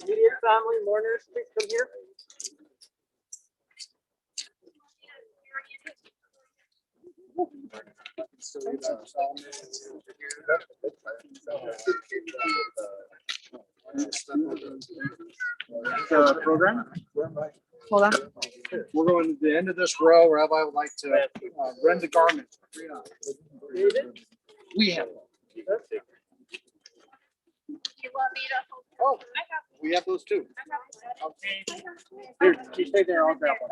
Immediate family mourners, please come here. Program. Hold on. We're going to the end of this row. Rabbi would like to rend the garment. David? We have. You want me to hold? Oh, I have. we have those too. Here, you stay there, I'll grab one.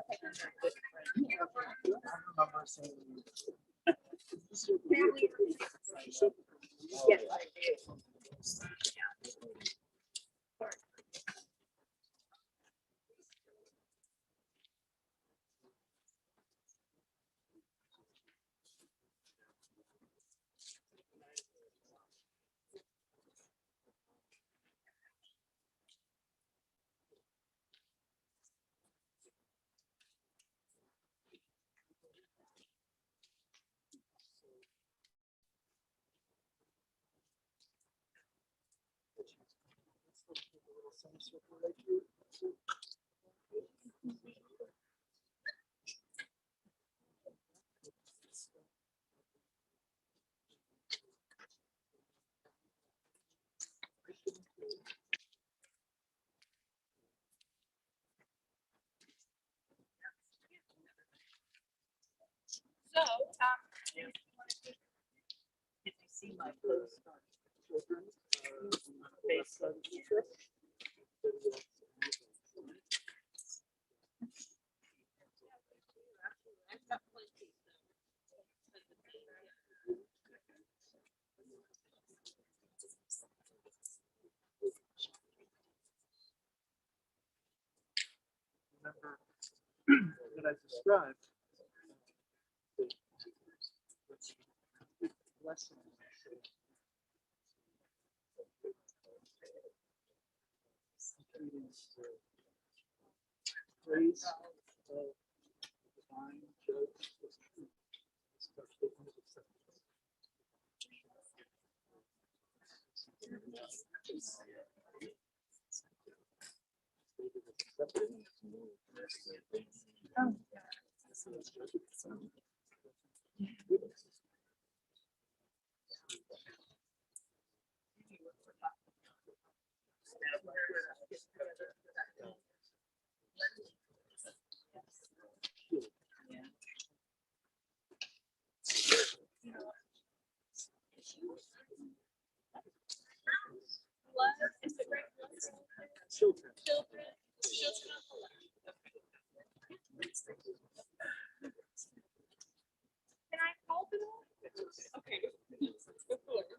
Yes, I do. So, Did you see my post on children on Facebook? Remember that I described lesson. Praise of divine judge. is it right? Children. Children. Children on the left. Can I hold it all? Okay. Of course.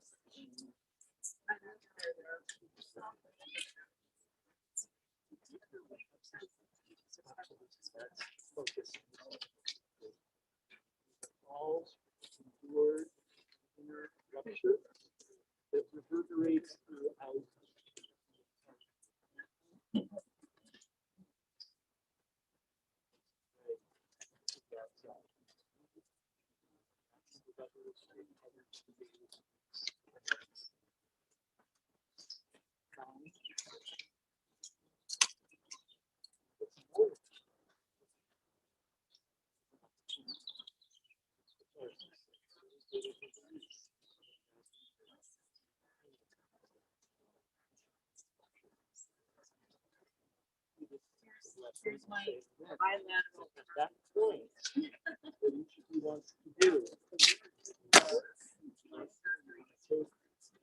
Focus. All word inner rupture that reverberates throughout. Here's my bilateral. At that point, what each of you wants to do. Take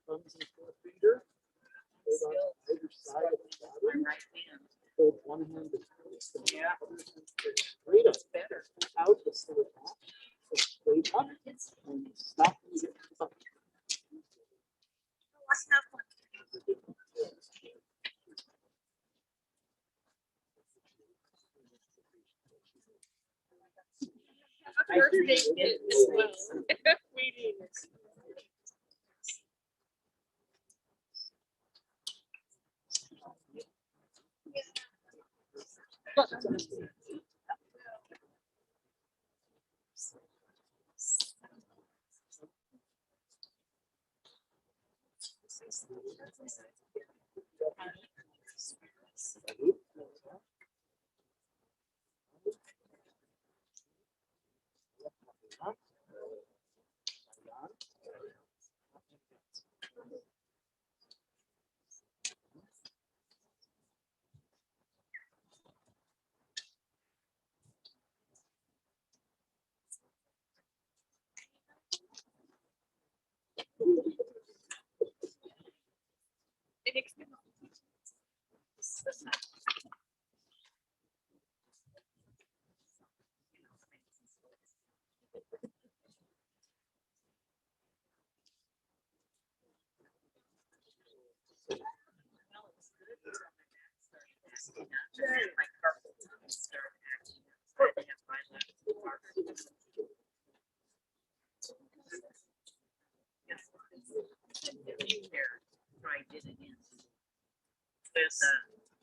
thumbs and forefinger. Hold on to either side of the My body. right hand. Hold one hand to twist and Yeah. other hand straight up. Better. Out the center back. So straight up and stop when you get to the button. Let's have one. Birthday kit as well. Waiting.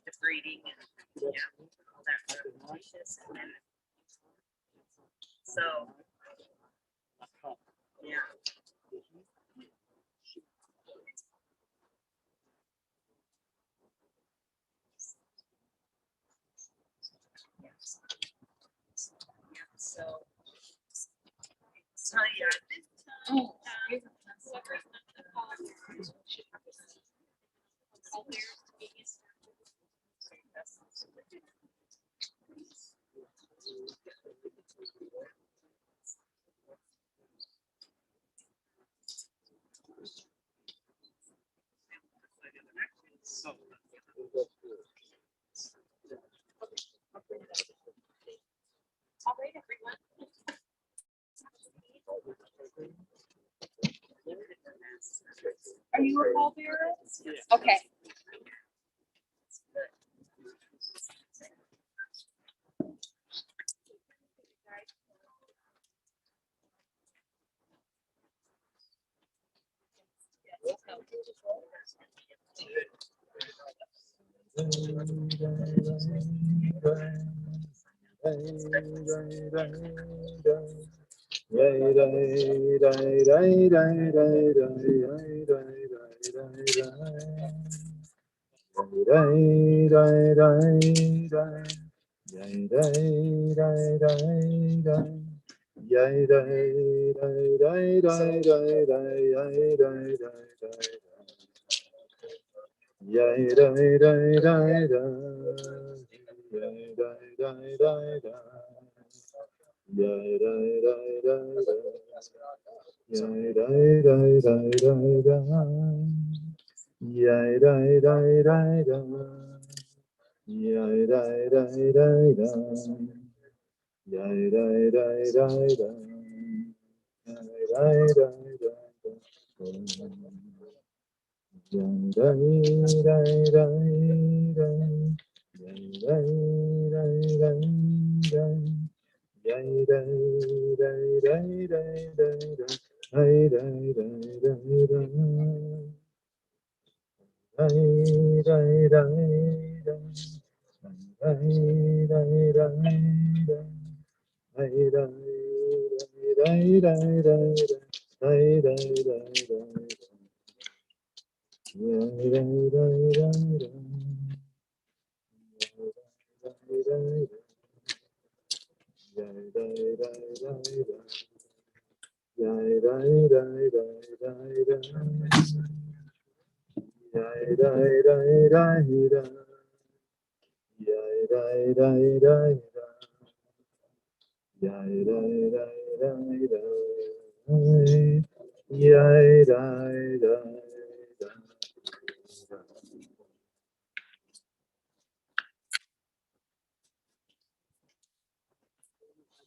The breeding and yeah, all that stuff. So yeah. So yeah. All right, everyone. Are you a pallbearer? Okay.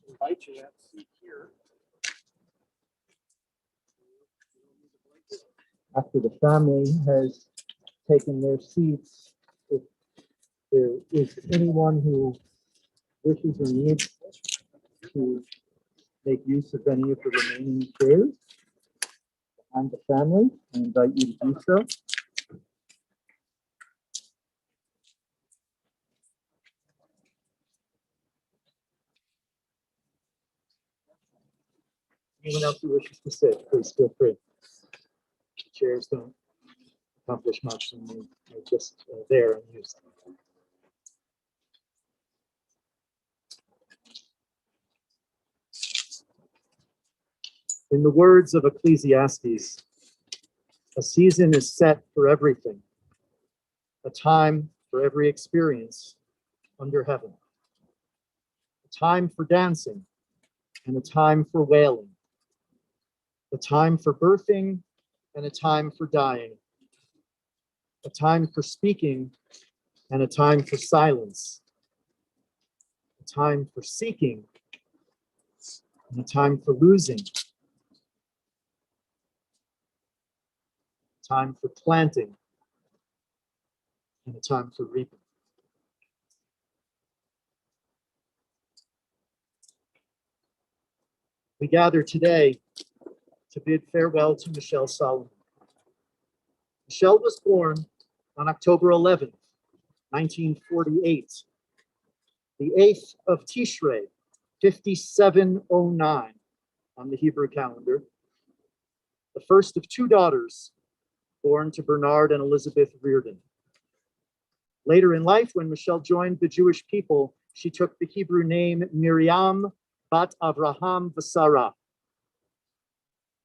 Invite you to have a seat here. After the family has taken their seats, if there is anyone who wishes or needs to make use of any of the remaining chairs behind the family, I invite you to do so. Anyone else who wishes to sit, please feel free. The chairs don't accomplish much when they're just there and used. In the words of Ecclesiastes, a season is set for everything, a time for every experience under heaven, a time for dancing and a time for wailing, a time for birthing and a time for dying, a time for speaking and a time for silence, a time for seeking and a time for losing, a time for planting and a time for reaping. We gather today to bid farewell to Michele Solomon. Michele was born on October 11th, 1948, the 8th of Tishrei, 5709 on the Hebrew calendar, the first of two daughters born to Bernard and Elizabeth Reardon. Later in life, when Michele joined the Jewish people, she took the Hebrew name Miriam Bat Avraham V'Sarah.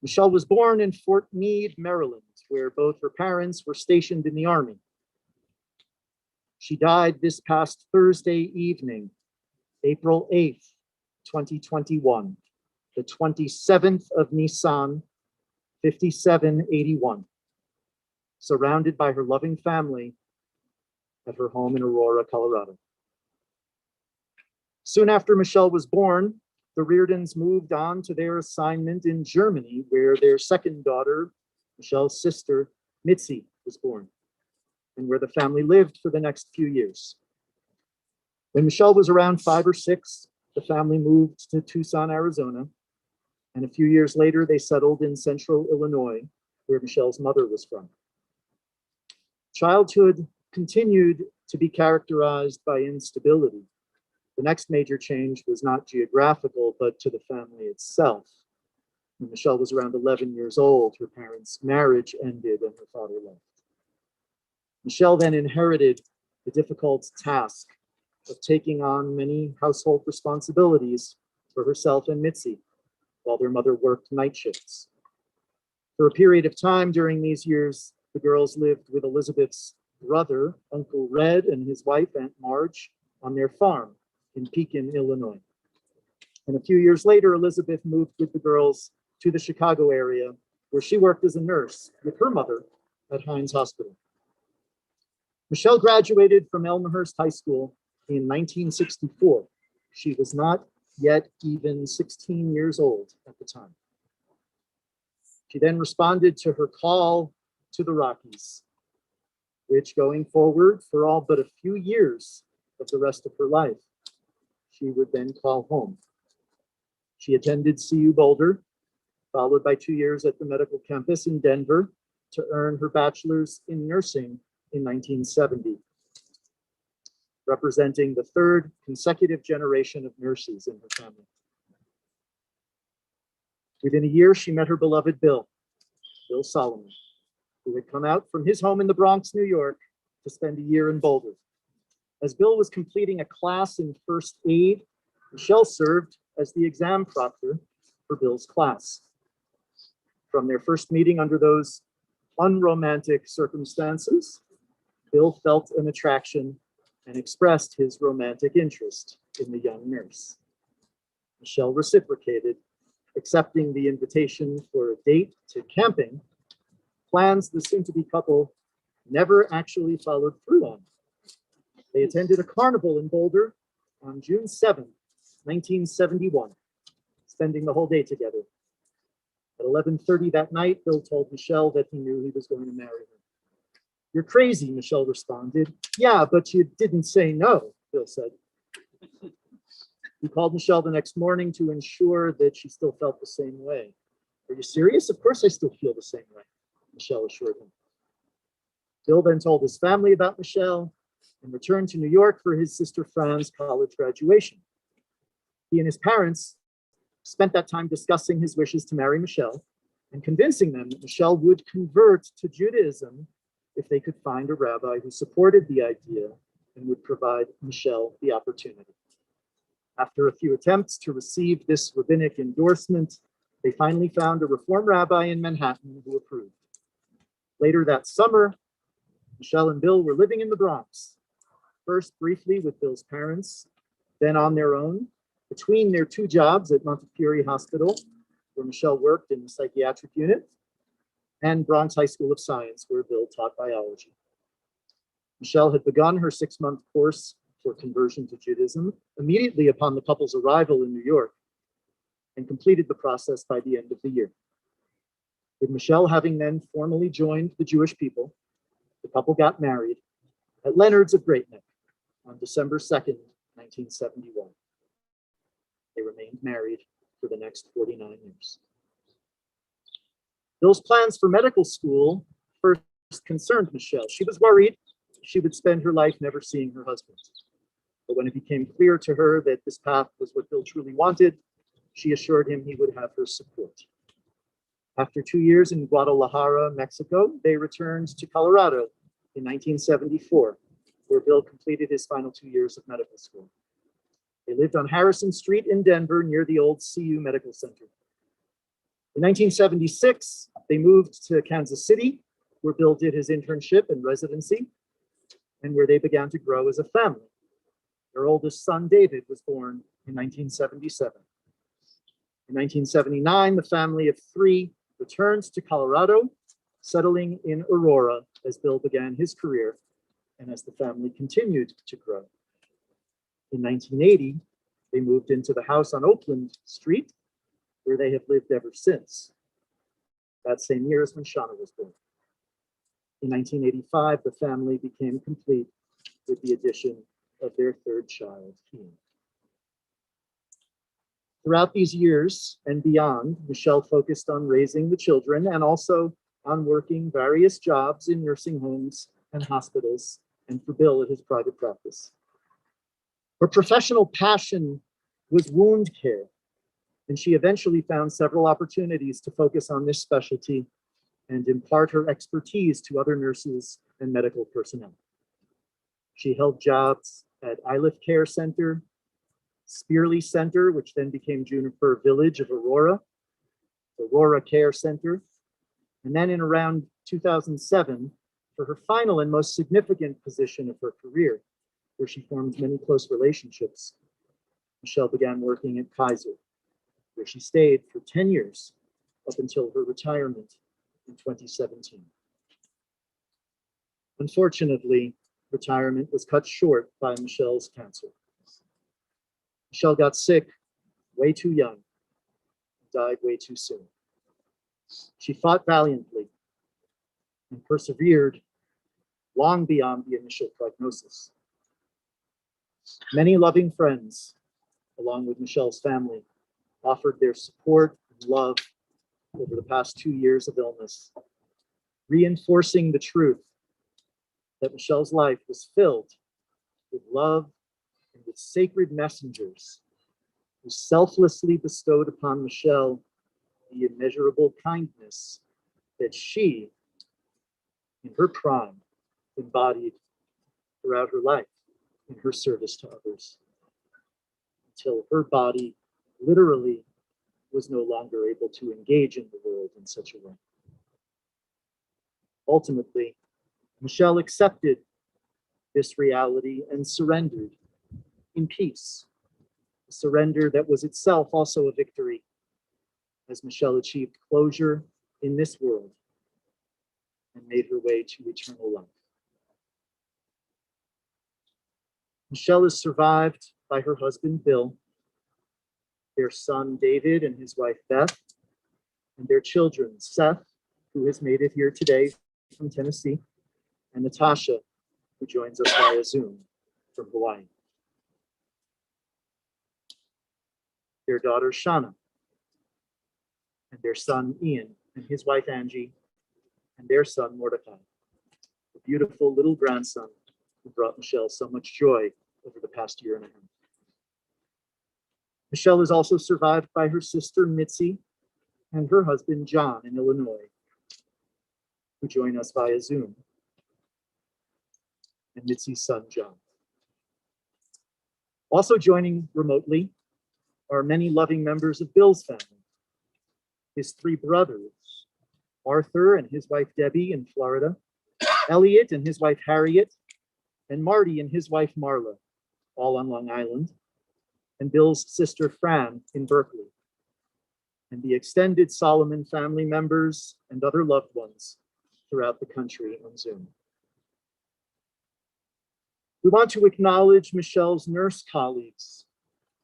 Michele was born in Fort Meade, Maryland, where both her parents were stationed in the Army. She died this past Thursday evening, April 8th, 2021, the 27th of Nisan, 5781, surrounded by her loving family at her home in Aurora, Colorado. Soon after Michele was born, the Reardons moved on to their assignment in Germany, where their second daughter, Michele's sister, Mitzi, was born, and where the family lived for the next few years. When Michele was around 5 or 6, the family moved to Tucson, Arizona, and a few years later, they settled in central Illinois, where Michele's mother was from. Childhood continued to be characterized by instability. The next major change was not geographical, but to the family itself. When Michele was around 11 years old, her parents' marriage ended and her father left. Michele then inherited the difficult task of taking on many household responsibilities for herself and Mitzi, while their mother worked night shifts. For a period of time during these years, the girls lived with Elizabeth's brother, Uncle Red, and his wife, Aunt Marge, on their farm in Pekin, Illinois. And a few years later, Elizabeth moved with the girls to the Chicago area, where she worked as a nurse with her mother at Hines Hospital. Michele graduated from Elmhurst High School in 1964. She was not yet even 16 years old at the time. She then responded to her call to the Rockies, which going forward for all but a few years of the rest of her life, she would then call home. She attended CU Boulder, followed by 2 years at the medical campus in Denver to earn her bachelor's in nursing in 1970, representing the third consecutive generation of nurses in her family. Within a year, she met her beloved Bill Solomon, who had come out from his home in the Bronx, New York, to spend a year in Boulder. As Bill was completing a class in first aid, Michele served as the exam proctor for Bill's class. From their first meeting under those unromantic circumstances, Bill felt an attraction and expressed his romantic interest in the young nurse. Michele reciprocated, accepting the invitation for a date to camping, plans the soon-to-be couple never actually followed through on. They attended a carnival in Boulder on June 7, 1971, spending the whole day together. At 11:30 that night, Bill told Michele that he knew he was going to marry her. "You're crazy," Michele responded. "Yeah, but you didn't say no," Bill said. He called Michele the next morning to ensure that she still felt the same way. "Are you serious? Of course I still feel the same way," Michele assured him. Bill then told his family about Michele and returned to New York for his sister Fran's college graduation. He and his parents spent that time discussing his wishes to marry Michele and convincing them that Michele would convert to Judaism if they could find a rabbi who supported the idea and would provide Michele the opportunity. After a few attempts to receive this rabbinic endorsement, they finally found a Reform rabbi in Manhattan who approved. Later that summer, Michele and Bill were living in the Bronx, first briefly with Bill's parents, then on their own, between their two jobs at Montefiore Hospital, where Michele worked in the psychiatric unit, and Bronx High School of Science, where Bill taught biology. Michele had begun her 6-month course for conversion to Judaism immediately upon the couple's arrival in New York and completed the process by the end of the year. With Michele having then formally joined the Jewish people, the couple got married at Leonard's of Great Neck on December 2nd, 1971. They remained married for the next 49 years. Bill's plans for medical school first concerned Michele. She was worried she would spend her life never seeing her husband. But when it became clear to her that this path was what Bill truly wanted, she assured him he would have her support. After 2 years in Guadalajara, Mexico, they returned to Colorado in 1974, where Bill completed his final 2 years of medical school. They lived on Harrison Street in Denver near the old CU Medical Center. In 1976, they moved to Kansas City, where Bill did his internship and residency, and where they began to grow as a family. Their oldest son, David, was born in 1977. In 1979, the family of 3 returned to Colorado, settling in Aurora as Bill began his career and as the family continued to grow. In 1980, they moved into the house on Oakland Street, where they have lived ever since. That same year is when Shauna was born. In 1985, the family became complete with the addition of their 3rd child, Ian. Throughout these years and beyond, Michele focused on raising the children and also on working various jobs in nursing homes and hospitals, and for Bill at his private practice. Her professional passion was wound care, and she eventually found several opportunities to focus on this specialty and impart her expertise to other nurses and medical personnel. She held jobs at Iliff Care Center, Spearley Center, which then became Juniper Village of Aurora, Aurora Care Center, and then in around 2007, for her final and most significant position of her career, where she formed many close relationships, Michele began working at Kaiser, where she stayed for 10 years up until her retirement in 2017. Unfortunately, retirement was cut short by Michele's cancer. Michele got sick way too young and died way too soon. She fought valiantly and persevered long beyond the initial prognosis. Many loving friends, along with Michele's family, offered their support and love over the past 2 years of illness, reinforcing the truth that Michele's life was filled with love and with sacred messengers who selflessly bestowed upon Michele the immeasurable kindness that she, in her prime, embodied throughout her life in her service to others, until her body literally was no longer able to engage in the world in such a way. Ultimately, Michele accepted this reality and surrendered in peace, a surrender that was itself also a victory, as Michele achieved closure in this world and made her way to eternal life. Michele is survived by her husband, Bill, their son, David, and his wife, Beth, and their children, Seth, who has made it here today from Tennessee, and Natasha, who joins us via Zoom from Hawaii. Their daughter, Shauna, and their son, Ian, and his wife, Angie, and their son, Mordecai, a beautiful little grandson who brought Michele so much joy over the past year and a half. Michele is also survived by her sister, Mitzi, and her husband, John, in Illinois, who join us via Zoom and Mitzi's son, John. Also joining remotely are many loving members of Bill's family, his three brothers, Arthur and his wife Debbie in Florida, Elliot and his wife Harriet, and Marty and his wife Marla, all on Long Island, and Bill's sister Fran in Berkeley, and the extended Solomon family members and other loved ones throughout the country on Zoom. We want to acknowledge Michele's nurse colleagues,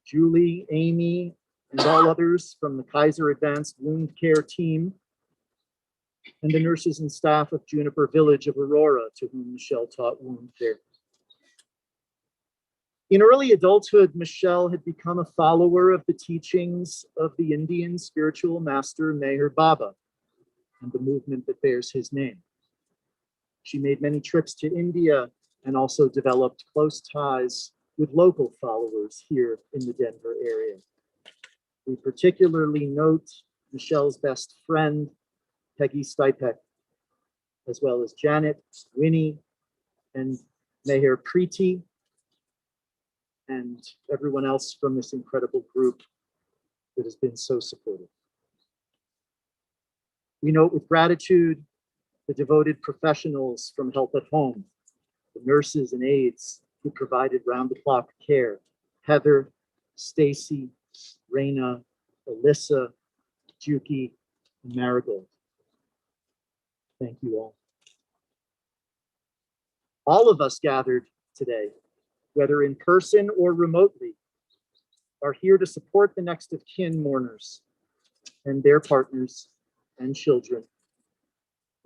Julie, Amy, and all others from the Kaiser Advanced Wound Care team, and the nurses and staff of Juniper Village of Aurora, to whom Michele taught wound care. In early adulthood, Michele had become a follower of the teachings of the Indian spiritual master Meher Baba and the movement that bears his name. She made many trips to India and also developed close ties with local followers here in the Denver area. We particularly note Michele's best friend, Peggy Stipek, as well as Janet, Winnie, and Meher Preeti, and everyone else from this incredible group that has been so supportive. We note with gratitude the devoted professionals from Help at Home, the nurses and aides who provided round-the-clock care, Heather, Stacy, Raina, Alyssa, Juki, and Marigold. Thank you all. All of us gathered today, whether in person or remotely, are here to support the next of kin mourners and their partners and children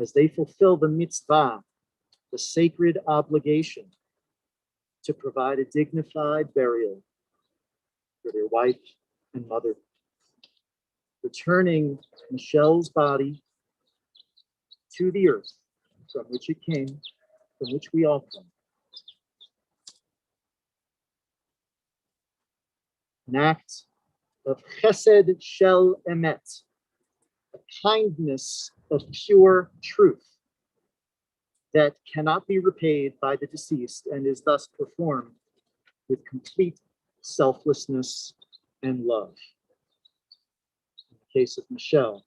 as they fulfill the mitzvah, the sacred obligation to provide a dignified burial for their wife and mother, returning Michele's body to the earth from which it came, from which we all come. An act of chesed shel emet, a kindness of pure truth that cannot be repaid by the deceased and is thus performed with complete selflessness and love. In the case of Michele,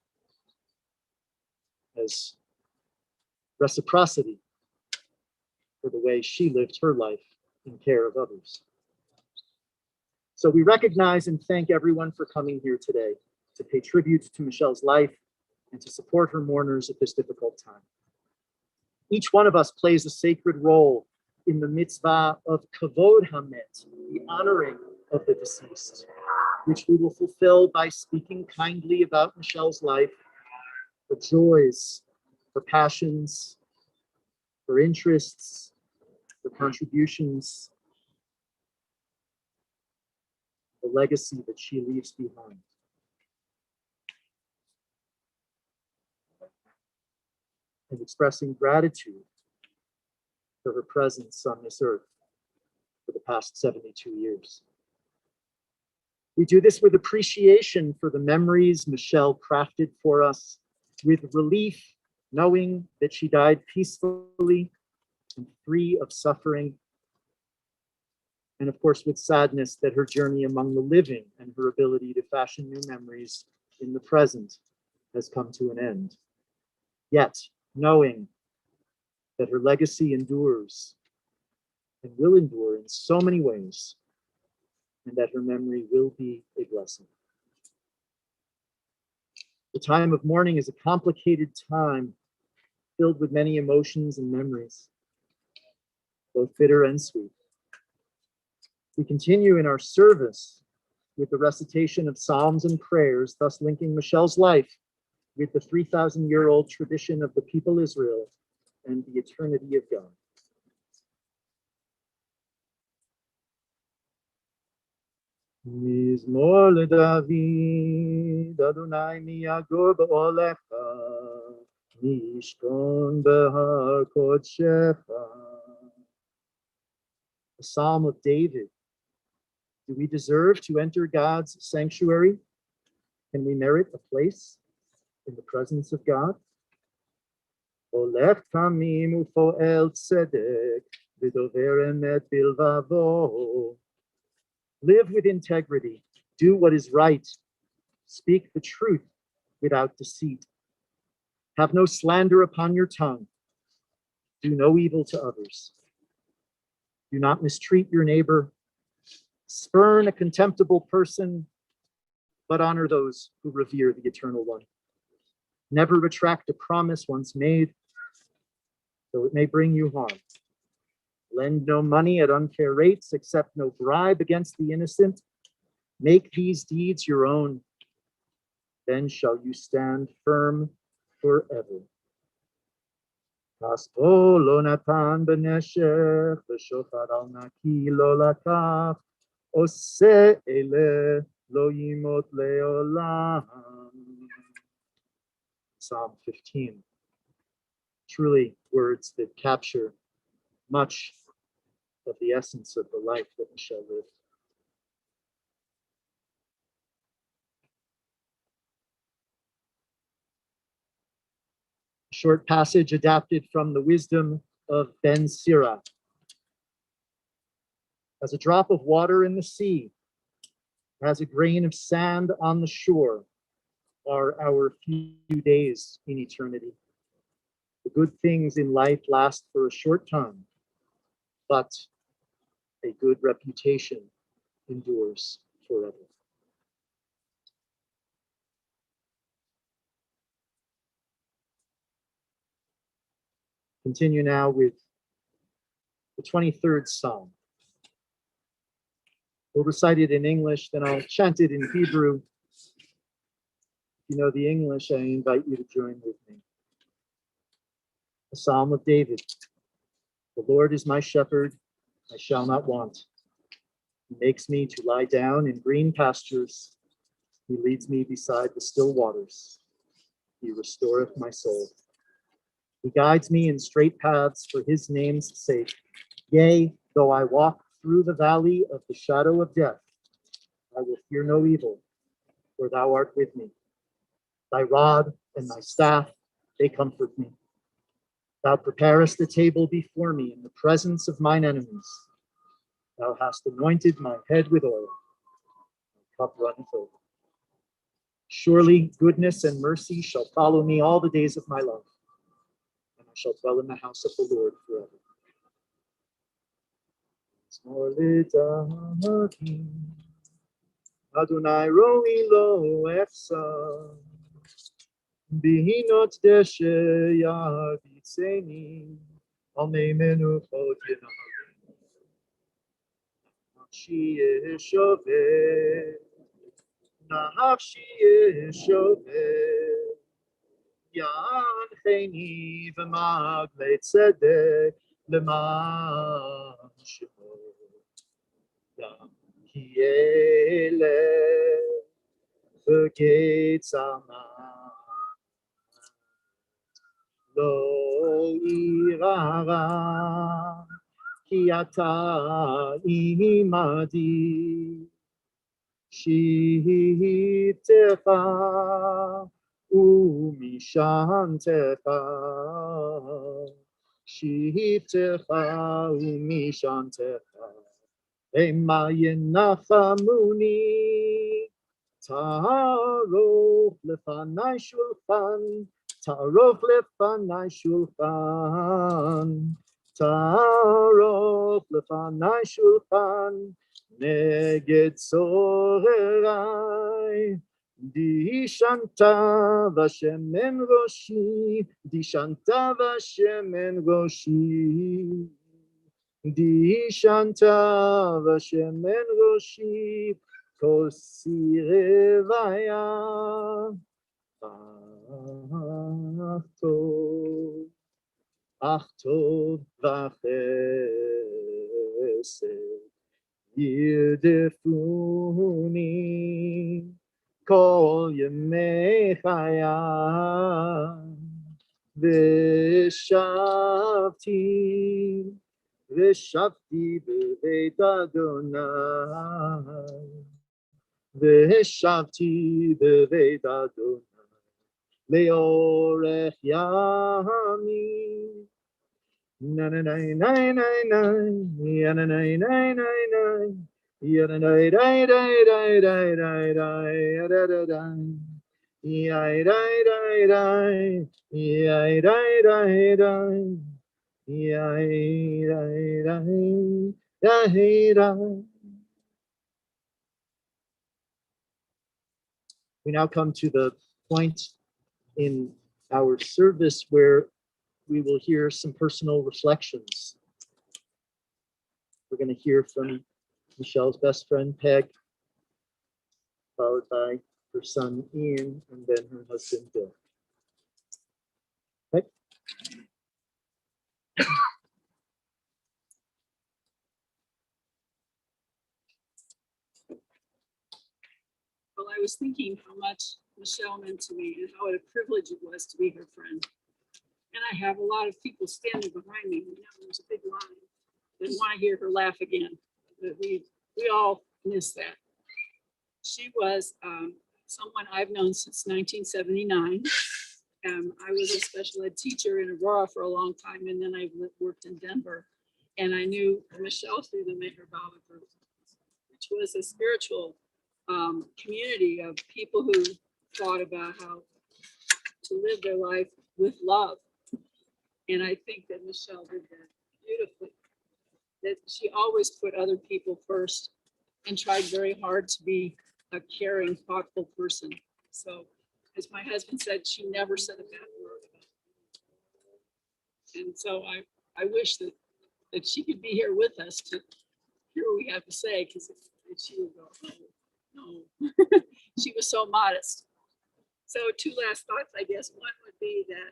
as reciprocity for the way she lived her life in care of others. So we recognize and thank everyone for coming here today to pay tribute to Michele's life and to support her mourners at this difficult time. Each one of us plays a sacred role in the mitzvah of kavod hamet, the honoring of the deceased, which we will fulfill by speaking kindly about Michele's life, her joys, her passions, her interests, her contributions, the legacy that she leaves behind. And expressing gratitude for her presence on this earth for the past 72 years. We do this with appreciation for the memories Michele crafted for us, with relief knowing that she died peacefully and free of suffering, and of course with sadness that her journey among the living and her ability to fashion new memories in the present has come to an end. Yet, knowing that her legacy endures and will endure in so many ways, and that her memory will be a blessing. The time of mourning is a complicated time filled with many emotions and memories, both bitter and sweet. We continue in our service with the recitation of psalms and prayers, thus linking Michele's life with the 3,000-year-old tradition of the people Israel and the eternity of God. Mizmor leDavid, Adonai miyagor ba'olecha, mishkon behar kodshecha. A psalm of David. Do we deserve to enter God's sanctuary? Can we merit a place in the presence of God? Olech tamim ufoel tzedek, v'dover emet bilvavo. Live with integrity. Do what is right. Speak the truth without deceit. Have no slander upon your tongue. Do no evil to others. Do not mistreat your neighbor. Spurn a contemptible person, but honor those who revere the Eternal One. Never retract a promise once made, though it may bring you harm. Lend no money at unfair rates, accept no bribe against the innocent. Make these deeds your own, then shall you stand firm forever. Kaspo lo natan b'neshech, v'shofar al naki lo lakach, ose ele lo yimot leolam. Psalm 15. Truly words that capture much of the essence of the life that Michele lived. A short passage adapted from the wisdom of Ben Sira. As a drop of water in the sea, as a grain of sand on the shore, are our few days in eternity. The good things in life last for a short time, but a good reputation endures forever. Continue now with the 23rd Psalm. We'll recite it in English, then I'll chant it in Hebrew. If you know the English, I invite you to join with me. A Psalm of David. The Lord is my shepherd, I shall not want. He makes me to lie down in green pastures. He leads me beside the still waters. He restoreth my soul. He guides me in straight paths for his name's sake. Yea, though I walk through the valley of the shadow of death, I will fear no evil, for thou art with me. Thy rod and thy staff, they comfort me. Thou preparest a table before me in the presence of mine enemies. Thou hast anointed my head with oil. My cup runneth over. Surely goodness and mercy shall follow me all the days of my life, and I shall dwell in the house of the Lord forever. Adonai roi lo echsa, bihinot deshe yarbitzeni, al meimenu chod yenahari. Nafshi yeshoveh, nafshi yeshoveh, yancheni v'magle tzedek leman shemo. Michele, the gates are mine. Lo irara, ki ata imadi. Shiftecha, umishantecha. Shiftecha, umishantecha. Ema yenachamuni, tarof lefanai shulchan, tarof lefanai shulchan, tarof lefanai shulchan, neged sorerai, dishanta vashemen roshi, dishanta vashemen roshi. Dishanta v'shemen roshi kosi revaya achtov v'chesed yirdefuni kol yemei chayai v'shavti Veshavti beveit Adonai, Veshavti beveit Adonai, Leorech Yami, Na na na na na na, ya na na na na na, ya na na da da da da da da, ya da da da, ya da da da, ya da da da, ya da da da. We now come to the point in our service where we will hear some personal reflections. We're going to hear from Michele's best friend, Peg, followed by her son, Ian, and then her husband, Bill. Peg? Well, I was thinking how much Michele meant to me and what a privilege it was to be her friend. And I have a lot of people standing behind me. You know, there's a big line. They want to hear her laugh again. But we all miss that. She was someone I've known since 1979. I was a special ed teacher in Aurora for a long time, and then I worked in Denver. And I knew Michele through the Maker Baba group, which was a spiritual community of people who thought about how to live their life with love. And I think that Michele did that beautifully. That she always put other people first and tried very hard to be a caring, thoughtful person. So, as my husband said, she never said a bad word about it. And so I wish that she could be here with us to hear what we have to say, because she would go, oh, no. She was so modest. So 2 last thoughts, I guess. One would be that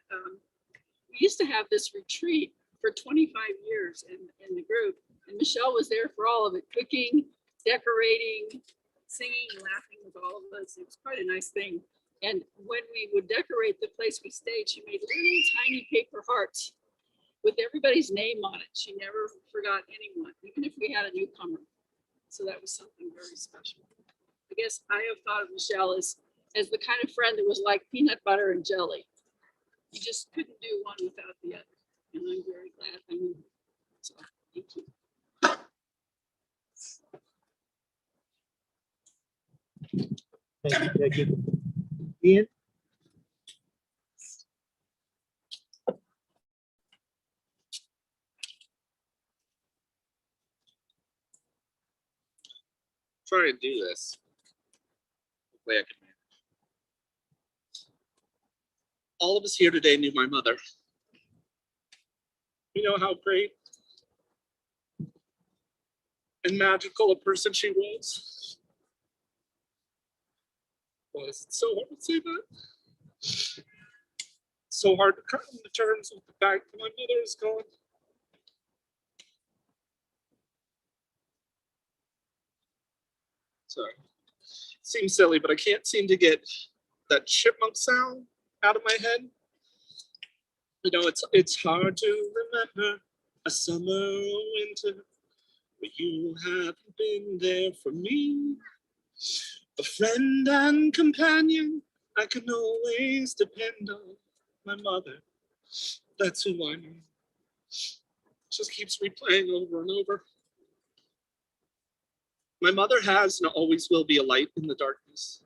we used to have this retreat for 25 years in the group, and Michele was there for all of it, cooking, decorating, singing, laughing with all of us. It was quite a nice thing. And when we would decorate the place we stayed, she made little tiny paper hearts with everybody's name on it. She never forgot anyone, even if we had a newcomer. So that was something very special. I guess I have thought of Michele as the kind of friend that was like peanut butter and jelly. You just couldn't do one without the other. And I'm very glad I knew her. So thank you. Thank you, Peggy. Ian? Try to do this. Hopefully I can manage. All of us here today knew my mother. You know how great and magical a person she was. Well, is it so hard to say that? So hard to come to terms with the fact that my mother is gone. Sorry. Seems silly, but I can't seem to get that chipmunk sound out of my head. You know, it's hard to remember a summer or winter but you haven't been there for me. A friend and companion I can always depend on. My mother, that's who I am. Just keeps replaying over and over. My mother has and always will be a light in the darkness,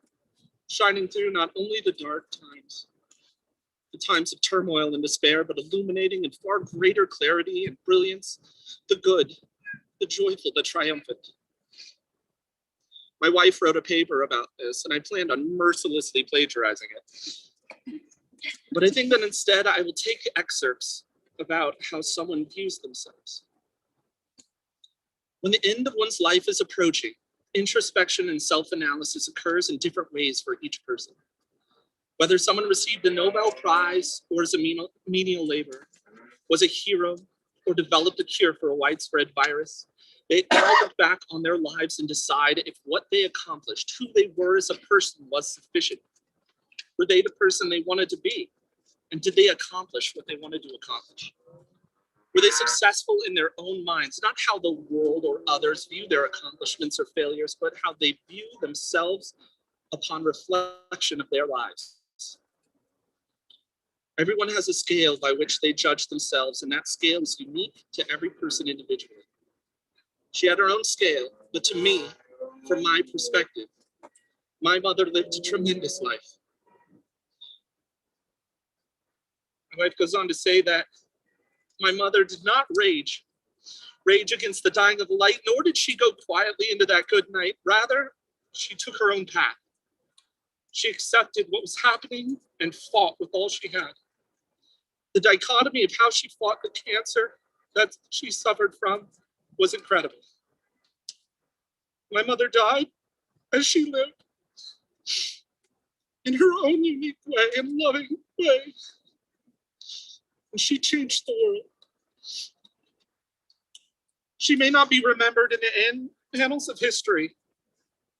shining through not only the dark times, the times of turmoil and despair, but illuminating in far greater clarity and brilliance, the good, the joyful, the triumphant. My wife wrote a paper about this, and I planned on mercilessly plagiarizing it. But I think that instead I will take excerpts about how someone views themselves. When the end of one's life is approaching, introspection and self-analysis occurs in different ways for each person. Whether someone received a Nobel Prize or is a menial laborer, was a hero, or developed a cure for a widespread virus, they all look back on their lives and decide if what they accomplished, who they were as a person, was sufficient. Were they the person they wanted to be? And did they accomplish what they wanted to accomplish? Were they successful in their own minds? Not how the world or others view their accomplishments or failures, but how they view themselves upon reflection of their lives. Everyone has a scale by which they judge themselves, and that scale is unique to every person individually. She had her own scale, but to me, from my perspective, my mother lived a tremendous life. My wife goes on to say that my mother did not rage against the dying of the light, nor did she go quietly into that good night. Rather, she took her own path. She accepted what was happening and fought with all she had. The dichotomy of how she fought the cancer that she suffered from was incredible. My mother died as she lived in her own unique way and loving way. And she changed the world. She may not be remembered in the annals of history,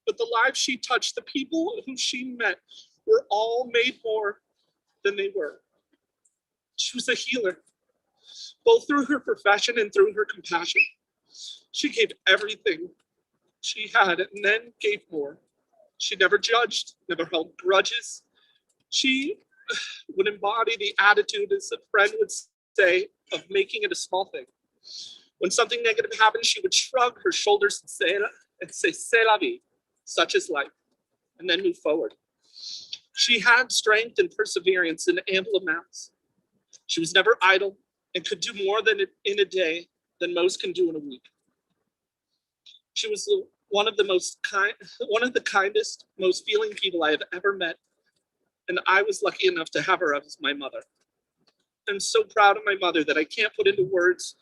but the lives she touched, the people who she met, were all made more than they were. She was a healer, both through her profession and through her compassion. She gave everything she had and then gave more. She never judged, never held grudges. She would embody the attitude, as a friend would say, of making it a small thing. When something negative happened, she would shrug her shoulders and say, "C'est la vie," such is life, and then move forward. She had strength and perseverance in ample amounts. She was never idle and could do more than in a day than most can do in a week. She was one of the kindest, most feeling people I have ever met, and I was lucky enough to have her as my mother. I'm so proud of my mother that I can't put into words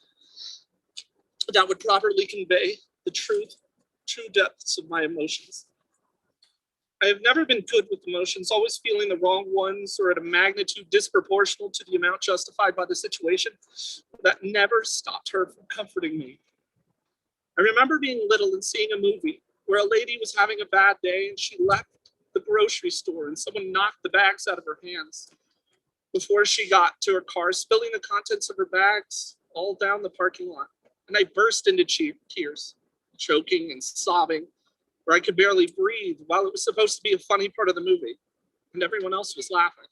that would properly convey the true depths of my emotions. I have never been good with emotions, always feeling the wrong ones or at a magnitude disproportional to the amount justified by the situation. That never stopped her from comforting me. I remember being little and seeing a movie where a lady was having a bad day and she left the grocery store and someone knocked the bags out of her hands before she got to her car, spilling the contents of her bags all down the parking lot. And I burst into tears, choking and sobbing, where I could barely breathe while it was supposed to be a funny part of the movie, and everyone else was laughing.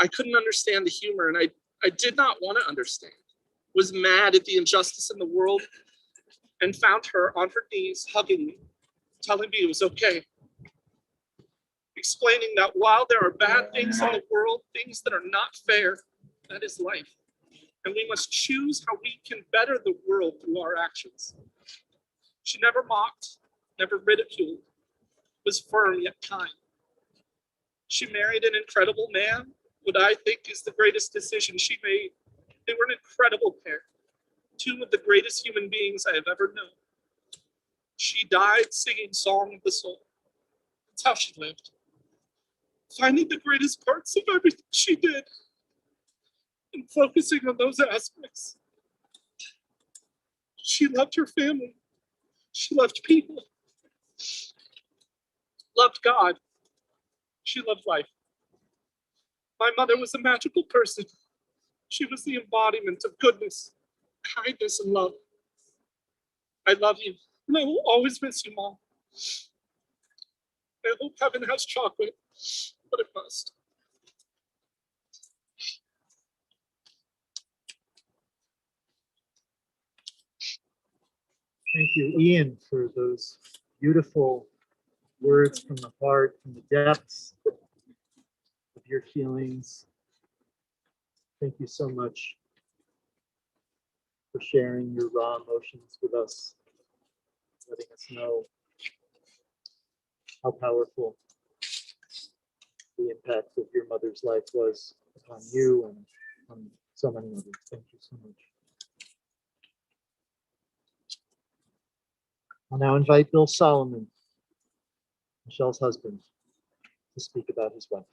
I couldn't understand the humor, and I did not want to understand. Was mad at the injustice in the world, and found her on her knees, hugging me, telling me it was okay, explaining that while there are bad things in the world, things that are not fair, that is life. And we must choose how we can better the world through our actions. She never mocked, never ridiculed, was firm yet kind. She married an incredible man, what I think is the greatest decision she made. They were an incredible pair, two of the greatest human beings I have ever known. She died singing Song of the Soul. That's how she lived, finding the greatest parts of everything she did and focusing on those aspects. She loved her family. She loved people. Loved God. She loved life. My mother was a magical person. She was the embodiment of goodness, kindness, and love. I love you, and I will always miss you, Mom. I hope heaven has chocolate, but it must. Thank you, Ian, for those beautiful words from the heart, from the depths of your feelings. Thank you so much for sharing your raw emotions with us, letting us know how powerful the impact of your mother's life was upon you and on so many others. Thank you so much. I'll now invite Bill Solomon, Michelle's husband, to speak about his wife.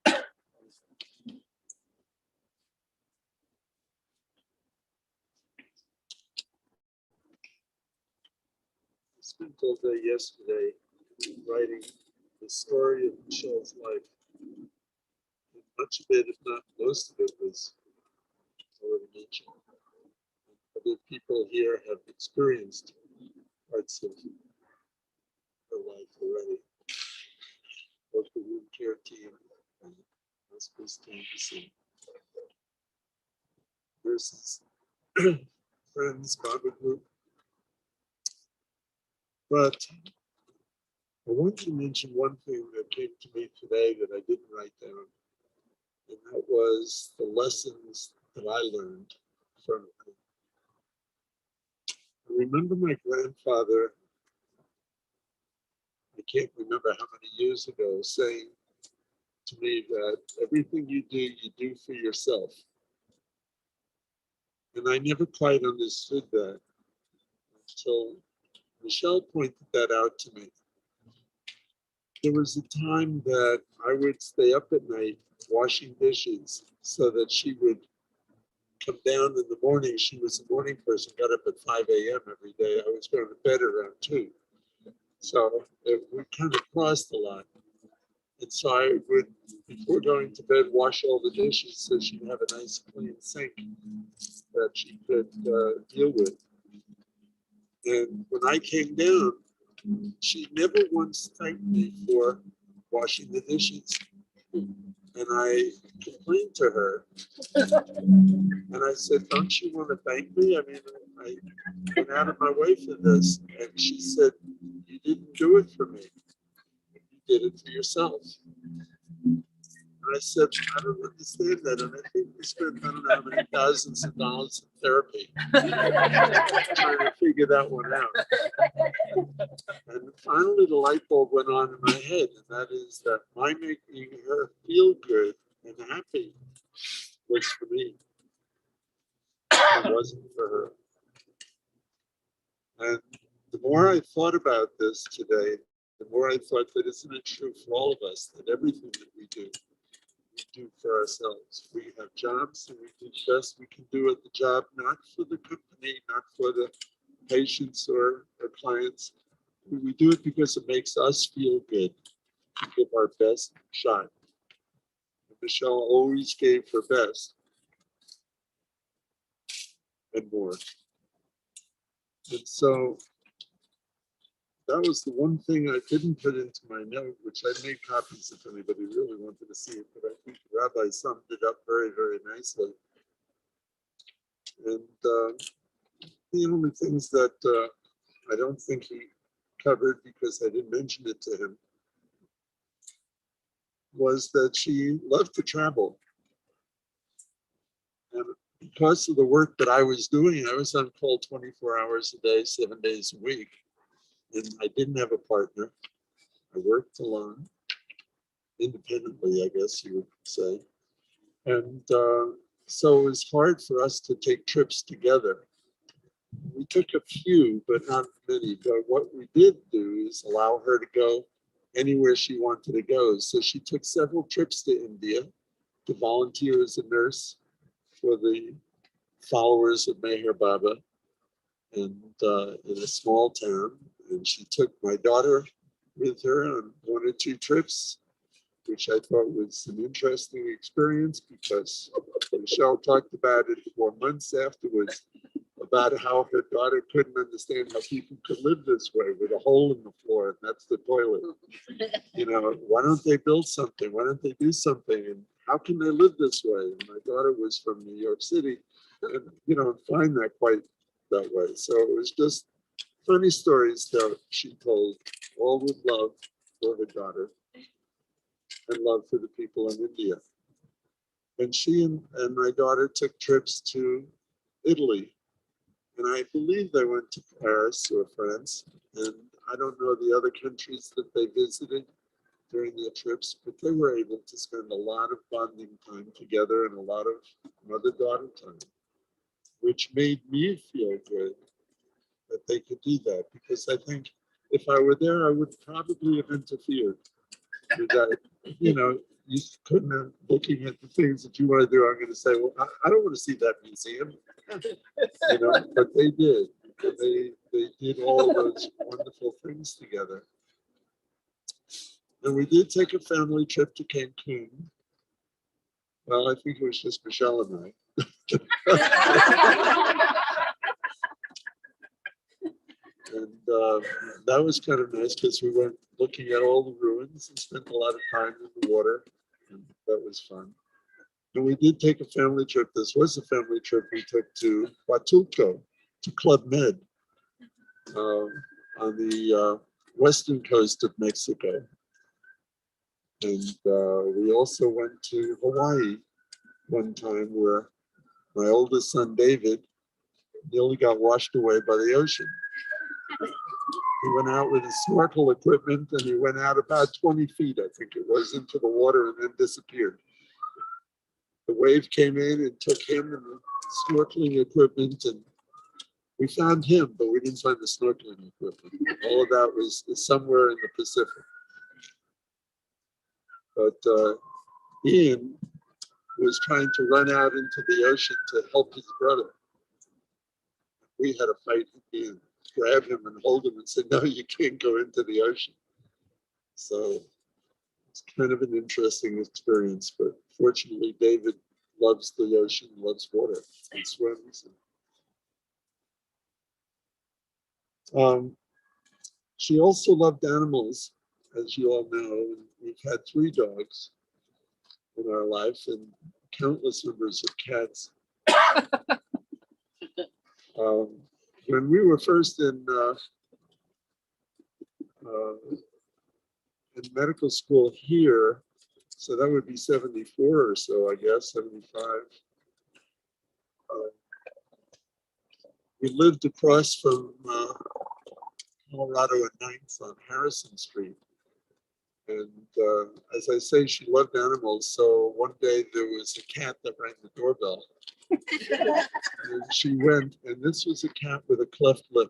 I spent all day yesterday writing the story of Michelle's life. And much of it, if not most of it, was already mentioned. other people here have experienced parts of her life already. Both the wound care team and hospice teams and nurses, friends, Bible group. But I want to mention one thing that came to me today that I didn't write down, and that was the lessons that I learned from her. I remember my grandfather, I can't remember how many years ago, saying to me that everything you do for yourself. And I never quite understood that until Michele pointed that out to me. There was a time that I would stay up at night washing dishes so that she would come down in the morning. She was a morning person, got up at 5 a.m. every day. I was going to bed around 2. So we kind of crossed a lot. And so I would, before going to bed, wash all the dishes so she'd have a nice clean sink that she could deal with. And when I came down, she never once thanked me for washing the dishes. And I complained to her. And I said, don't you want to thank me? I mean, I went out of my way for this. And she said, you didn't do it for me. You did it for yourself. And I said, I don't understand that. And I think we spent, I don't know how many thousands of dollars in therapy trying to figure that one out. And finally, the light bulb went on in my head, and that is that my making her feel good and happy was for me. It wasn't for her. And the more I thought about this today, the more I thought that isn't it true for all of us that everything that we do for ourselves. We have jobs and we do the best we can do at the job, not for the company, not for the patients or clients. We do it because it makes us feel good to give our best shot. And Michele always gave her best and more. And so that was the one thing I didn't put into my note, which I made copies if anybody really wanted to see it, but I think the rabbi summed it up very, very nicely. And the only things that I don't think he covered because I didn't mention it to him was that she loved to travel. And because of the work that I was doing, I was on call 24 hours a day, 7 days a week. And I didn't have a partner. I worked alone, independently, I guess you would say. And so it was hard for us to take trips together. We took a few, but not many. But what we did do is allow her to go anywhere she wanted to go. So she took several trips to India to volunteer as a nurse for the followers of Meher Baba and in a small town. And she took my daughter with her on 1 or 2 trips, which I thought was an interesting experience because Michele talked about it for months afterwards, about how her daughter couldn't understand how people could live this way with a hole in the floor, and that's the toilet. You know, why don't they build something? Why don't they do something? And how can they live this way? And my daughter was from New York City, and you know, find that quite that way. So it was just funny stories that she told, all with love for her daughter and love for the people in India. And she and my daughter took trips to Italy. And I believe they went to Paris or France. And I don't know the other countries that they visited during their trips, but they were able to spend a lot of bonding time together and a lot of mother-daughter time, which made me feel good that they could do that. Because I think if I were there, I would probably have interfered with that. You know, you couldn't have, looking at the things that you want to do, I'm going to say, well, I don't want to see that museum. You know, but they did. They did all of those wonderful things together. And we did take a family trip to Cancun. Well, I think it was just Michele and I. And that was kind of nice because we went looking at all the ruins and spent a lot of time in the water. And that was fun. And we did take a family trip. This was a family trip we took to Huatulco, to Club Med, on the western coast of Mexico. And we also went to Hawaii one time where my oldest son, David, nearly got washed away by the ocean. He went out with his snorkel equipment and he went out about 20 feet, I think it was, into the water and then disappeared. The wave came in and took him and the snorkeling equipment, and we found him, but we didn't find the snorkeling equipment. All of that was somewhere in the Pacific. But Ian was trying to run out into the ocean to help his brother. We had to fight Ian, grab him and hold him and say, no, you can't go into the ocean. So it's kind of an interesting experience, but fortunately, David loves the ocean, loves water, and swims. She also loved animals, as you all know. We've had 3 dogs in our life and countless numbers of cats. When we were first in medical school here, so that would be 74 or so, I guess, 75. We lived across from Colorado at 9th on Harrison Street. And as I say, she loved animals. So one day there was a cat that rang the doorbell. And she went, and this was a cat with a cleft lip.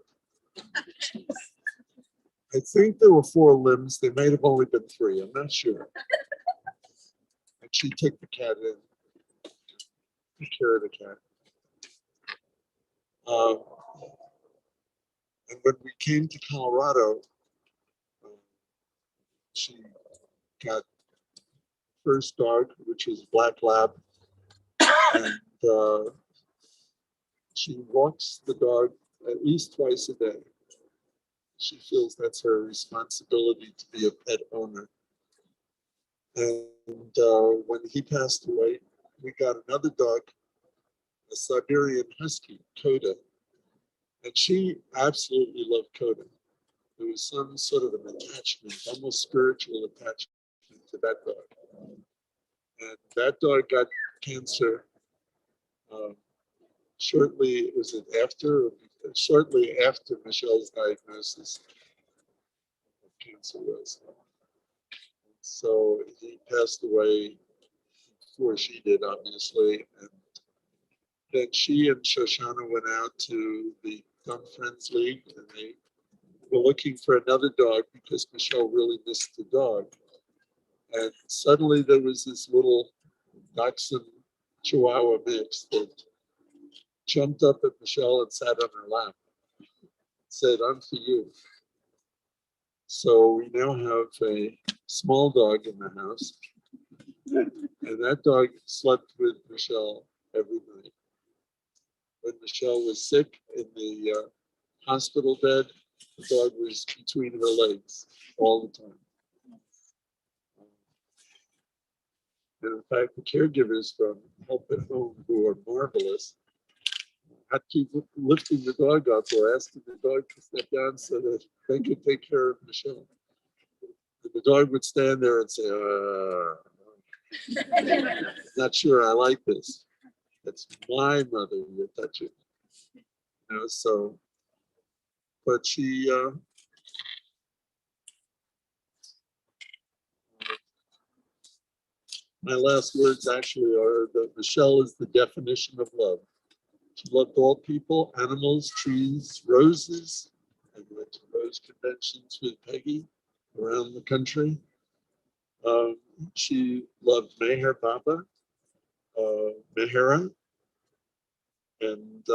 I think there were 4 limbs. There may have only been 3. I'm not sure. And she took the cat in, took care of the cat. And when we came to Colorado, she got first dog, which was Black Lab, and she walks the dog at least twice a day. She feels that's her responsibility to be a pet owner. And when he passed away, we got another dog, a Siberian Husky, Coda, and she absolutely loved Coda. There was some sort of an attachment, almost spiritual attachment to that dog. And that dog got cancer shortly after Michele's diagnosis of cancer was. So he passed away before she did, obviously. And then she and Shoshana went out to the Dumb Friends League, and they were looking for another dog because Michele really missed the dog. And suddenly there was this little Dachshund Chihuahua mix that jumped up at Michele and sat on her lap. Said, I'm for you. So we now have a small dog in the house. And that dog slept with Michele every night. When Michele was sick in the hospital bed, the dog was between her legs all the time. And in fact, the caregivers from Help at Home, who are marvelous, had to keep lifting the dog up or asking the dog to step down so that they could take care of Michele. And the dog would stand there and say, not sure I like this. That's my mother you're touching. You know, so, but she, my last words actually are that Michele is the definition of love. She loved all people, animals, trees, roses. I went to rose conventions with Peggy around the country. She loved Meher Baba, Mehera, and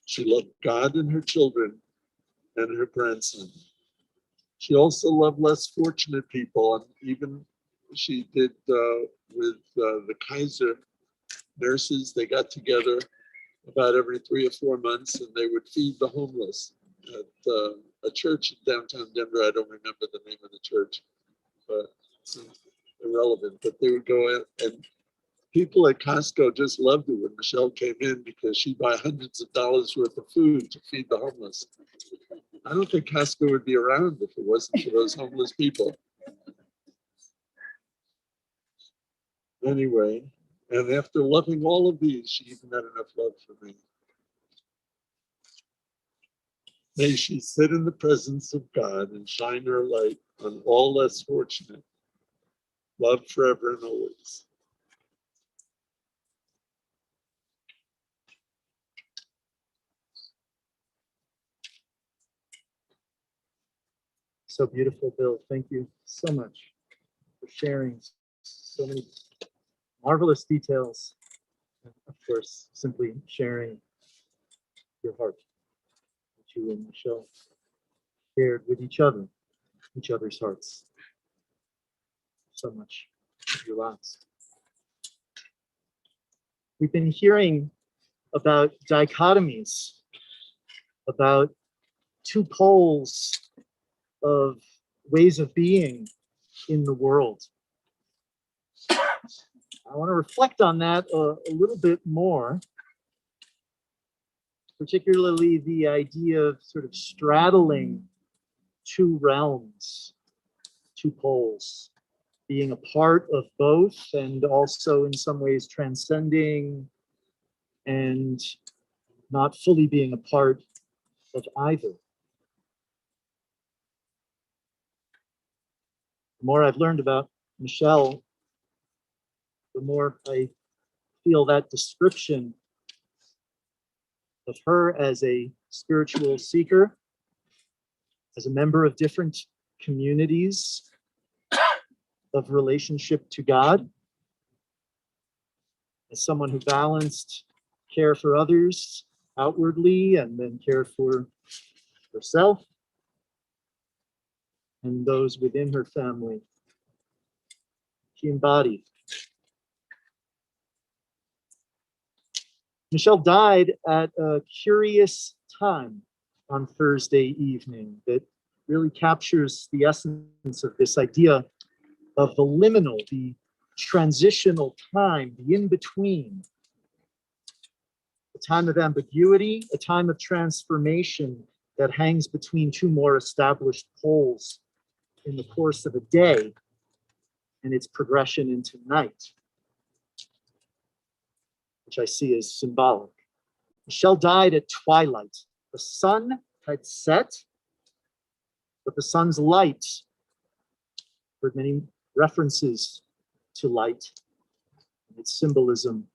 she loved God and her children and her grandson. She also loved less fortunate people, and even she did with the Kaiser nurses. They got together about every 3 or 4 months, and they would feed the homeless. at a church in downtown Denver. I don't remember the name of the church, but it's irrelevant. But they would go in, and people at Costco just loved it when Michele came in because she'd buy hundreds of dollars worth of food to feed the homeless. I don't think Costco would be around if it wasn't for those homeless people. Anyway, and after loving all of these, she even had enough love for me. May she sit in the presence of God and shine her light on all less fortunate. Love forever and always. So beautiful, Bill. Thank you so much for sharing so many marvelous details. And of course, simply sharing your heart, that you and Michele shared with each other's hearts. So much of your lives. We've been hearing about dichotomies, about two poles of ways of being in the world. I want to reflect on that a little bit more, particularly the idea of sort of straddling two realms, two poles, being a part of both and also in some ways transcending and not fully being a part of either. The more I've learned about Michele, the more I feel that description of her as a spiritual seeker, as a member of different communities of relationship to God, as someone who balanced care for others outwardly and then care for herself and those within her family. She embodied. Michele died at a curious time on Thursday evening that really captures the essence of this idea of the liminal, the transitional time, the in-between, a time of ambiguity, a time of transformation that hangs between two more established poles in the course of a day and its progression into night, which I see as symbolic. Michele died at twilight. The sun had set, but the sun's light, heard many references to light and its symbolism,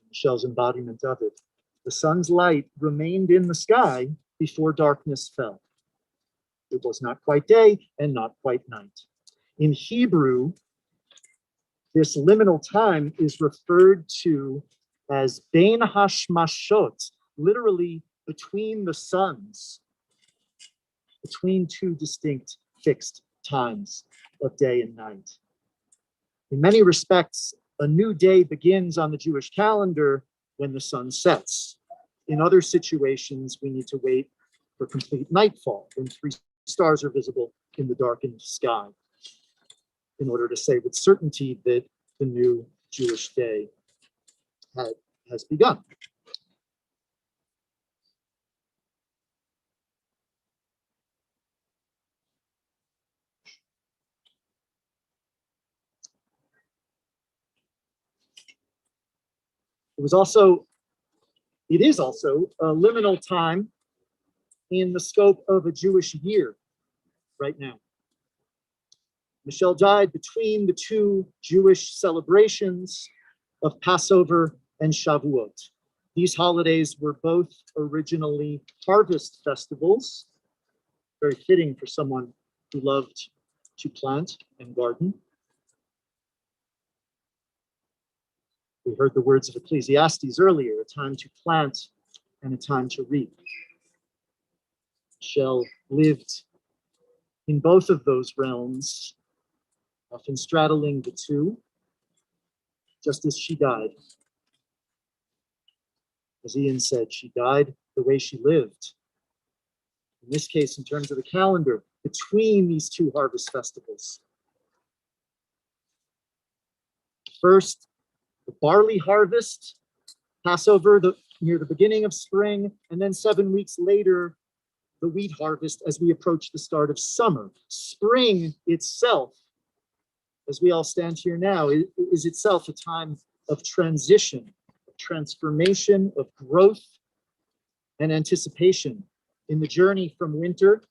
Michele's embodiment of it. The sun's light remained in the sky before darkness fell. It was not quite day and not quite night. In Hebrew, this liminal time is referred to as bein hashmashot, literally between the suns, between two distinct fixed times of day and night. In many respects, a new day begins on the Jewish calendar when the sun sets. In other situations, we need to wait for complete nightfall, when 3 stars are visible in the darkened sky, in order to say with certainty that the new Jewish day has begun. It is also a liminal time in the scope of a Jewish year right now. Michele died between the two Jewish celebrations of Passover and Shavuot. These holidays were both originally harvest festivals, very fitting for someone who loved to plant and garden. We heard the words of Ecclesiastes earlier, a time to plant and a time to reap. Michele lived in both of those realms, often straddling the two, just as she died. As Ian said, she died the way she lived, in this case, in terms of the calendar, between these two harvest festivals. First, the barley harvest, Passover, near the beginning of spring, and then 7 weeks later, the wheat harvest as we approach the start of summer. Spring itself, as we all stand here now, is itself a time of transition, of transformation, of growth, and anticipation in the journey from winter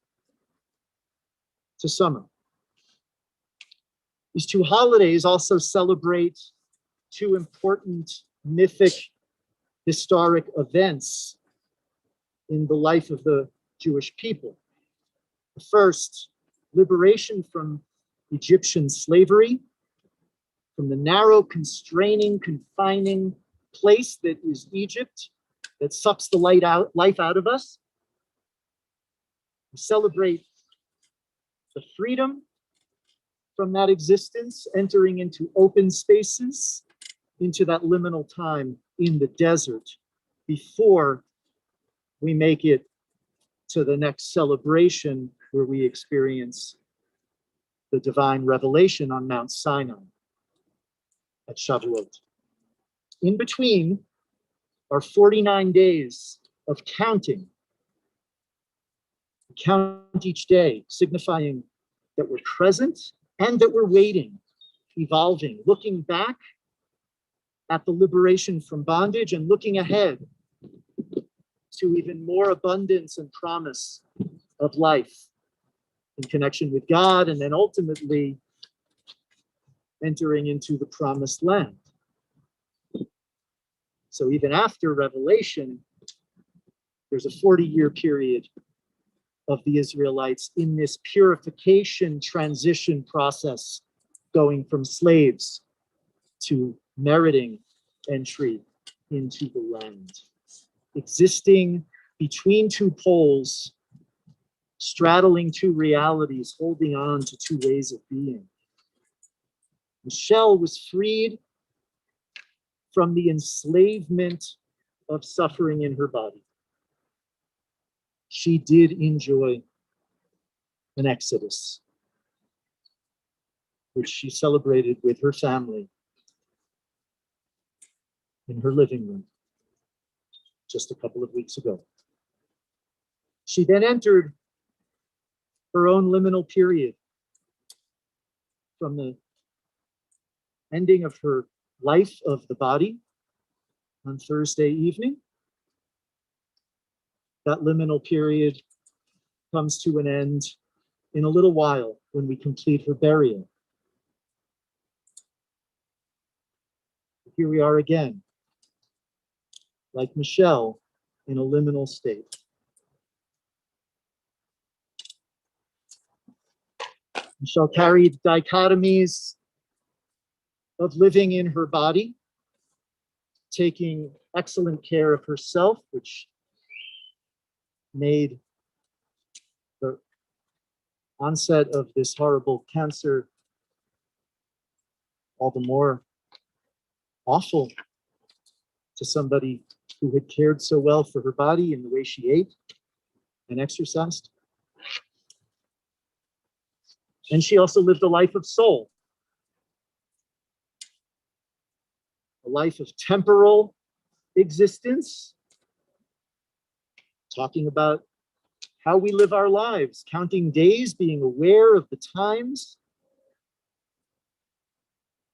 to summer. These two holidays also celebrate two important mythic historic events in the life of the Jewish people. The first, liberation from Egyptian slavery, from the narrow, constraining, confining place that is Egypt, that sucks the life out of us. We celebrate the freedom from that existence, entering into open spaces, into that liminal time in the desert before we make it to the next celebration where we experience the divine revelation on Mount Sinai at Shavuot. In between are 49 days of counting. We count each day, signifying that we're present and that we're waiting, evolving, looking back at the liberation from bondage and looking ahead to even more abundance and promise of life in connection with God, and then ultimately entering into the promised land. So even after Revelation, there's a 40-year period of the Israelites in this purification transition process, going from slaves to meriting entry into the land, existing between two poles, straddling two realities, holding on to two ways of being. Michele was freed from the enslavement of suffering in her body. She did enjoy an exodus, which she celebrated with her family in her living room just a couple of weeks ago. She then entered her own liminal period from the ending of her life of the body on Thursday evening. That liminal period comes to an end in a little while when we complete her burial. Here we are again, like Michele, in a liminal state. Michele carried dichotomies of living in her body, taking excellent care of herself, which made the onset of this horrible cancer all the more awful to somebody who had cared so well for her body and the way she ate and exercised. And she also lived a life of soul, a life of temporal existence, talking about how we live our lives, counting days, being aware of the times,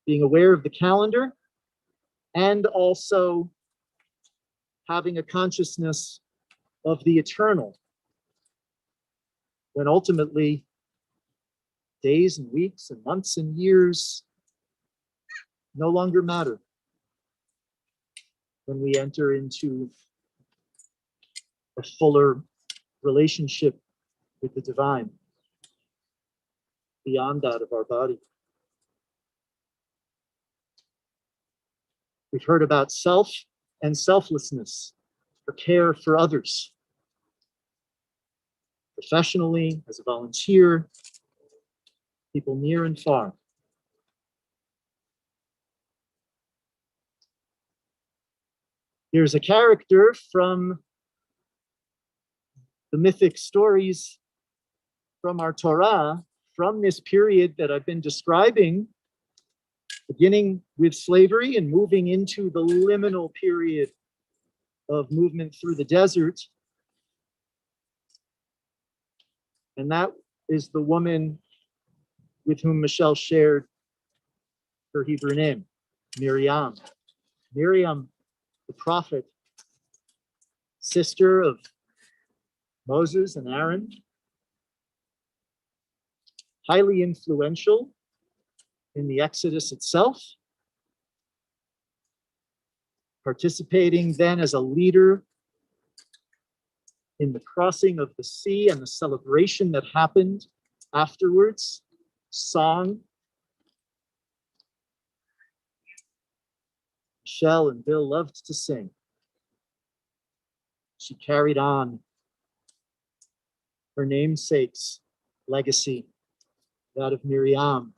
being aware of the calendar, and also having a consciousness of the eternal, when ultimately days and weeks and months and years no longer matter, when we enter into a fuller relationship with the divine beyond that of our body. We've heard about self and selflessness, for care for others, professionally, as a volunteer, people near and far. Here's a character from the mythic stories from our Torah, from this period that I've been describing, beginning with slavery and moving into the liminal period of movement through the desert. And that is the woman with whom Michele shared her Hebrew name, Miriam. Miriam, the prophet, sister of Moses and Aaron, highly influential in the Exodus itself, participating then as a leader in the crossing of the sea and the celebration that happened afterwards, song. Michele and Bill loved to sing. She carried on her namesake's legacy, that of Miriam,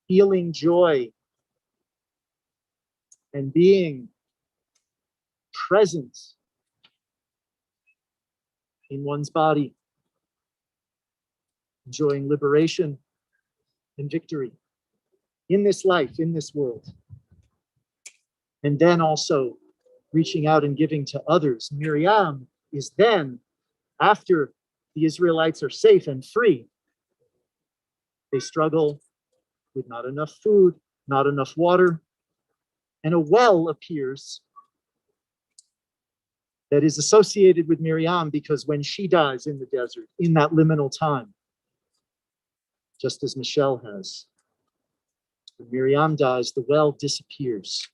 feeling joy and being present in one's body, enjoying liberation and victory in this life, in this world. And then also reaching out and giving to others. Miriam is then, after the Israelites are safe and free, they struggle with not enough food, not enough water, and a well appears that is associated with Miriam because when she dies in the desert, in that liminal time, just as Michele has, when Miriam dies, the well disappears.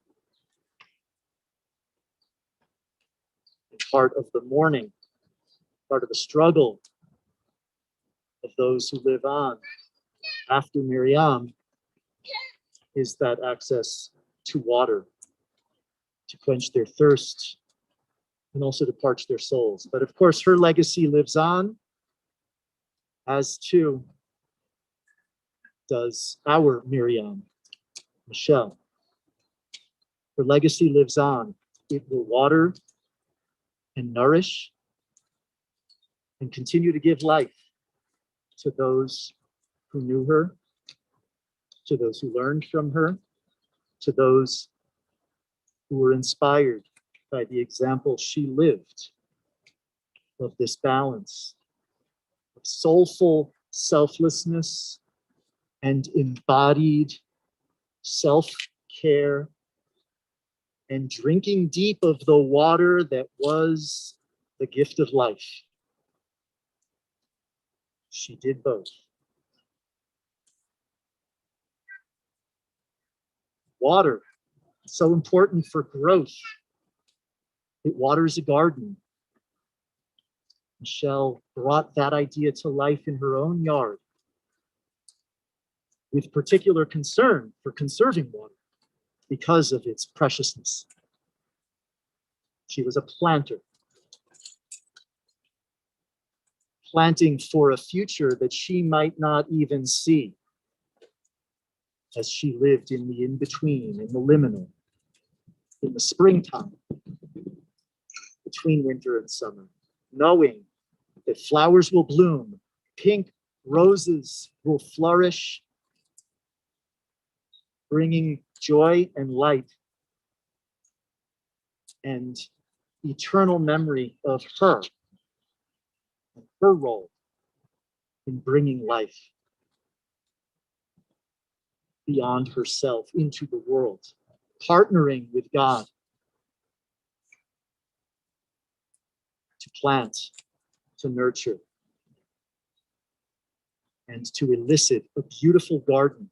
Part of the mourning, part of the struggle of those who live on after Miriam is that access to water, to quench their thirst, and also to parch their souls. But of course, her legacy lives on, as too does our Miriam, Michele. Her legacy lives on. It will water and nourish and continue to give life to those who knew her, to those who learned from her, to those who were inspired by the example she lived of this balance of soulful selflessness and embodied self-care and drinking deep of the water that was the gift of life. She did both. Water, so important for growth. It waters a garden. Michele brought that idea to life in her own yard with particular concern for conserving water because of its preciousness. She was a planter, planting for a future that she might not even see as she lived in the in-between, in the liminal, in the springtime, between winter and summer, knowing that flowers will bloom, pink roses will flourish, bringing joy and light and eternal memory of her and her role in bringing life beyond herself into the world, partnering with God to plant, to nurture, and to elicit a beautiful garden.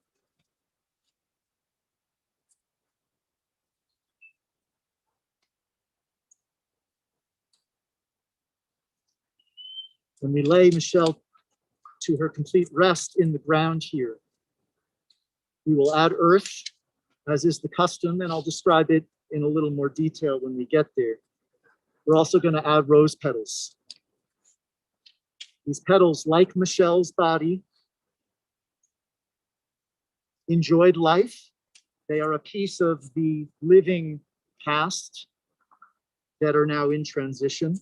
When we lay Michele to her complete rest in the ground here, we will add earth, as is the custom, and I'll describe it in a little more detail when we get there. We're also going to add rose petals. These petals, like Michele's body, enjoyed life. They are a piece of the living past that are now in transition.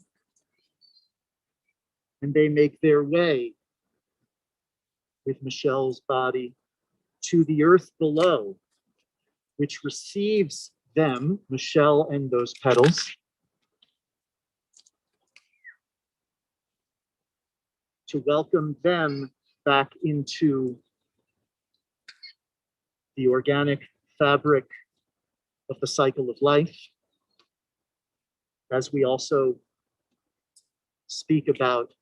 and they make their way with Michelle's body to the earth below, which receives them, Michele and those petals, to welcome them back into the organic fabric of the cycle of life, as we also speak about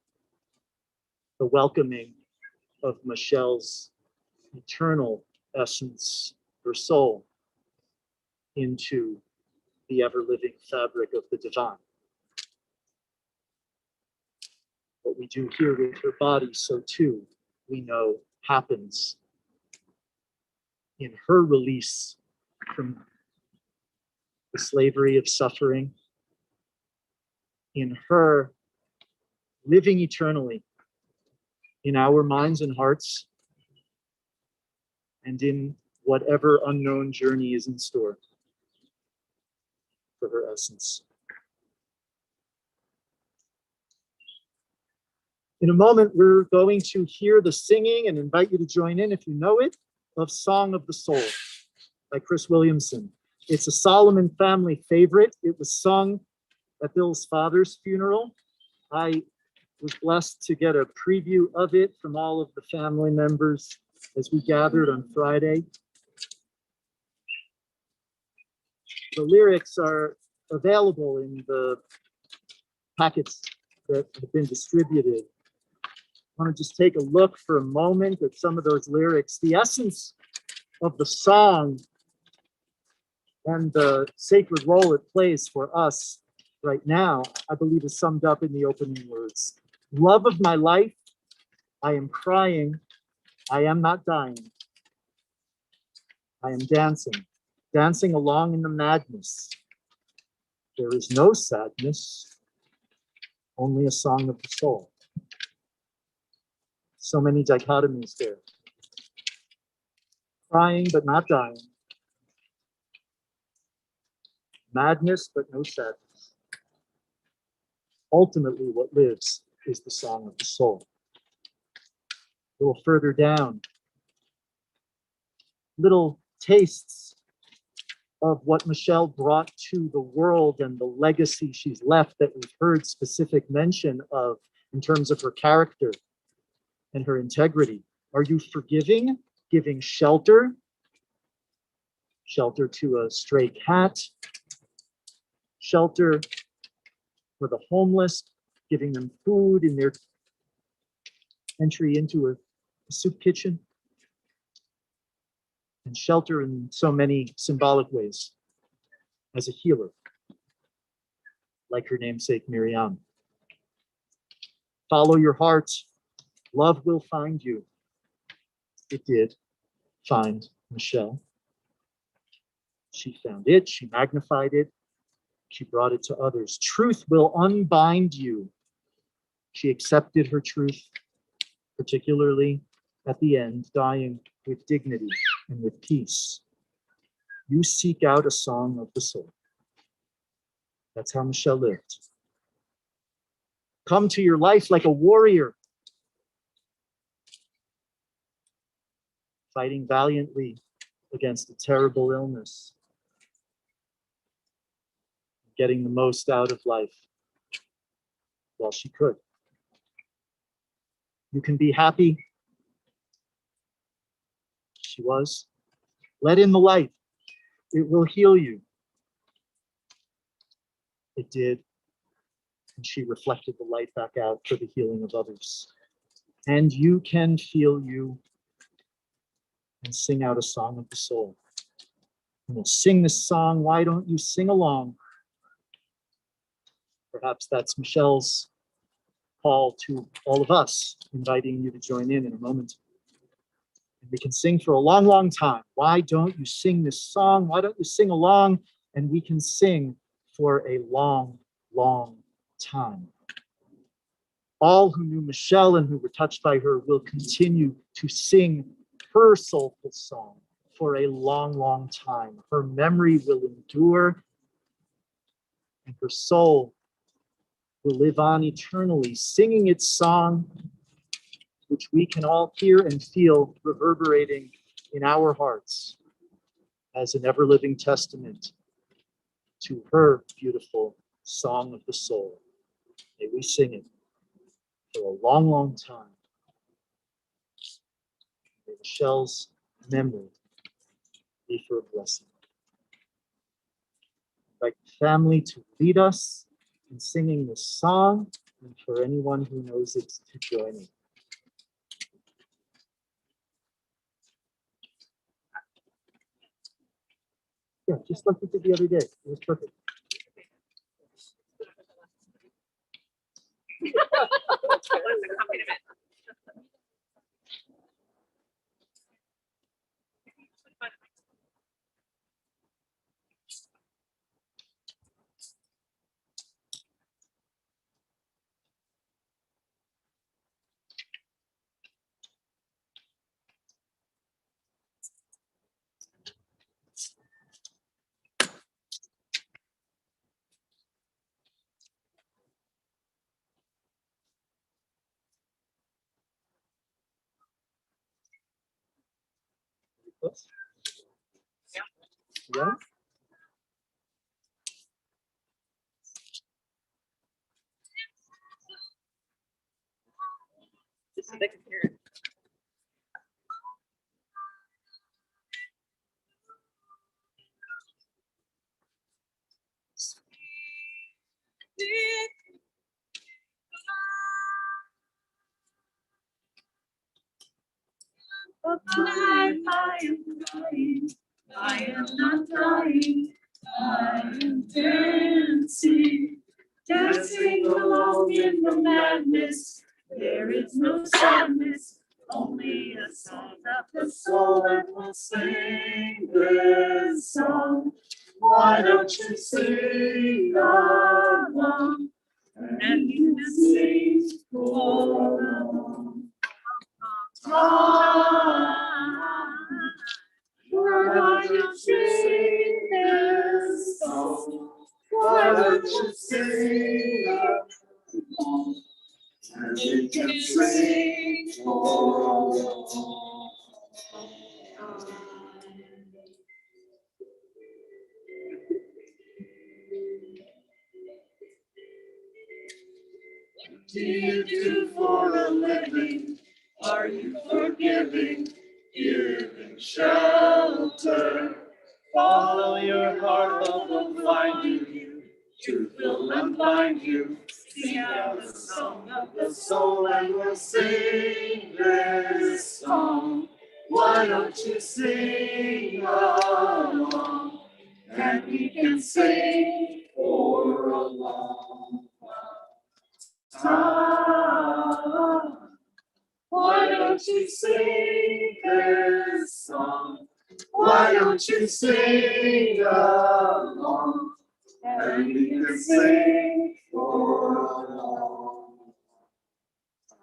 the welcoming of Michelle's eternal essence, her soul, into the ever-living fabric of the divine. What we do here with her body, so too, we know happens in her release from the slavery of suffering, in her living eternally in our minds and hearts, and in whatever unknown journey is in store for her essence. In a moment, we're going to hear the singing and invite you to join in, if you know it, of Song of the Soul by Chris Williamson. It's a Solomon family favorite. It was sung at Bill's father's funeral. I was blessed to get a preview of it from all of the family members as we gathered on Friday. The lyrics are available in the packets that have been distributed. I want to just take a look for a moment at some of those lyrics. The essence of the song and the sacred role it plays for us right now, I believe, is summed up in the opening words. Love of my life, I am crying, I am not dying. I am dancing, dancing along in the madness. There is no sadness, only a song of the soul. So many dichotomies there. Crying but not dying. Madness but no sadness. Ultimately, what lives is the song of the soul. A little further down, little tastes of what Michele brought to the world and the legacy she's left that we've heard specific mention of in terms of her character and her integrity. Are you forgiving, giving shelter? Shelter to a stray cat, shelter for the homeless, giving them food in their entry into a soup kitchen, and shelter in so many symbolic ways as a healer, like her namesake Miriam. Follow your heart, love will find you. It did find Michele. She found it, she magnified it, she brought it to others. Truth will unbind you. She accepted her truth, particularly at the end, dying with dignity and with peace. You seek out a song of the soul. That's how Michele lived. Come to your life like a warrior, fighting valiantly against a terrible illness, getting the most out of life while she could. You can be happy. She was. Let in the light. It will heal you. It did. And she reflected the light back out for the healing of others. And you can feel you and sing out a song of the soul. And we'll sing this song. Why don't you sing along? Perhaps that's Michelle's call to all of us, inviting you to join in a moment. And we can sing for a long, long time. Why don't you sing this song? Why don't you sing along? And we can sing for a long, long time. All who knew Michele and who were touched by her will continue to sing her soulful song for a long, long time. Her memory will endure, and her soul will live on eternally, singing its song, which we can all hear and feel reverberating in our hearts as an ever-living testament to her beautiful song of the soul. May we sing it for a long, long time. May Michelle's memory be for a blessing. I'd like the family to lead us in singing this song, and for anyone who knows it to join in. Yeah, just like we did the other day. It was perfect. Oops. Yeah. Just so they can hear it. But life, I am dying. I am not dying. I am dancing, dancing along in the madness. There is no sadness, only a song of the soul, and we'll sing this song. Why don't you sing along? And you can sing for along. Why don't you sing this song? Why don't you sing along? And you can sing for along. What do you do for a living? Are you forgiving? Giving shelter. Follow your heart, love will find you. Truth will unbind you. Sing out the song of the soul, and we'll sing this song. Why don't you sing along? And we can sing for a long time. Why don't you sing this song? Why don't you sing along? And we can sing for a long time.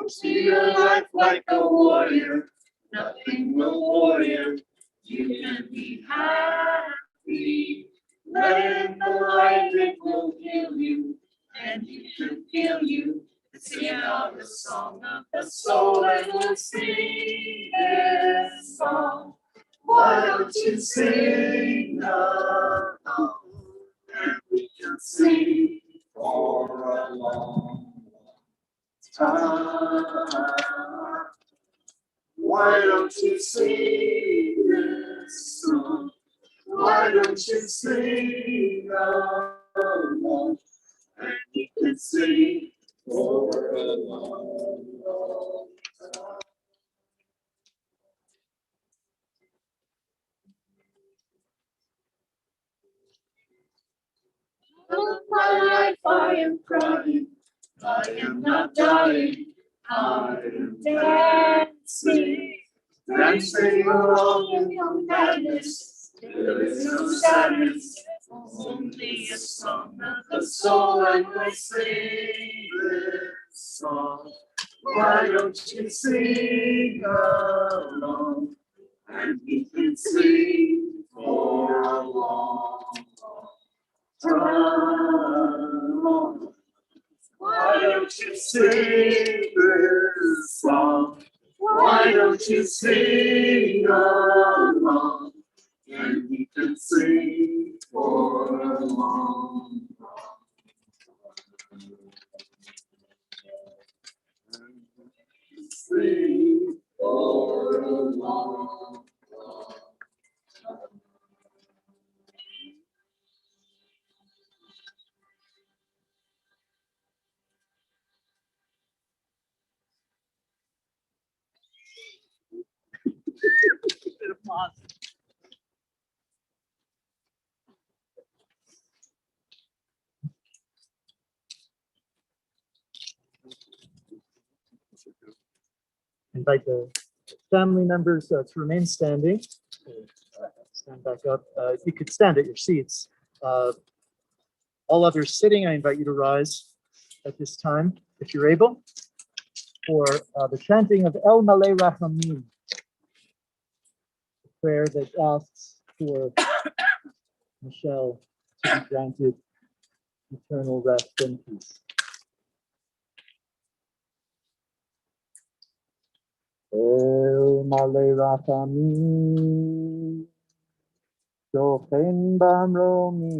See your life like a warrior, nothing will bore you. You can be happy. Let the light, it will heal you, and you can feel you. Sing out the song of the soul, and we'll sing this song. Why don't you sing along? And we can sing for a long time. Why don't you sing this song? Why don't you sing along? And you can sing for a long, long time. All of my life I am crying, I am not dying, I am dancing, dancing along in your madness. There is no sadness, only a song of the soul, and we'll sing this song. Why don't you sing along? and we can sing for a long, long time. Why don't you sing this song? Why don't you sing along? And we can sing for a long time. Sing for a long time. Bit of applause. Invite the family members to remain standing. Stand back up. You could stand at your seats. All others sitting, I invite you to rise at this time, if you're able, for the chanting of El Malay Rachamim, the prayer that asks for Michele to be granted eternal rest and peace. El Malay Rachamim, Shochen Bamromi,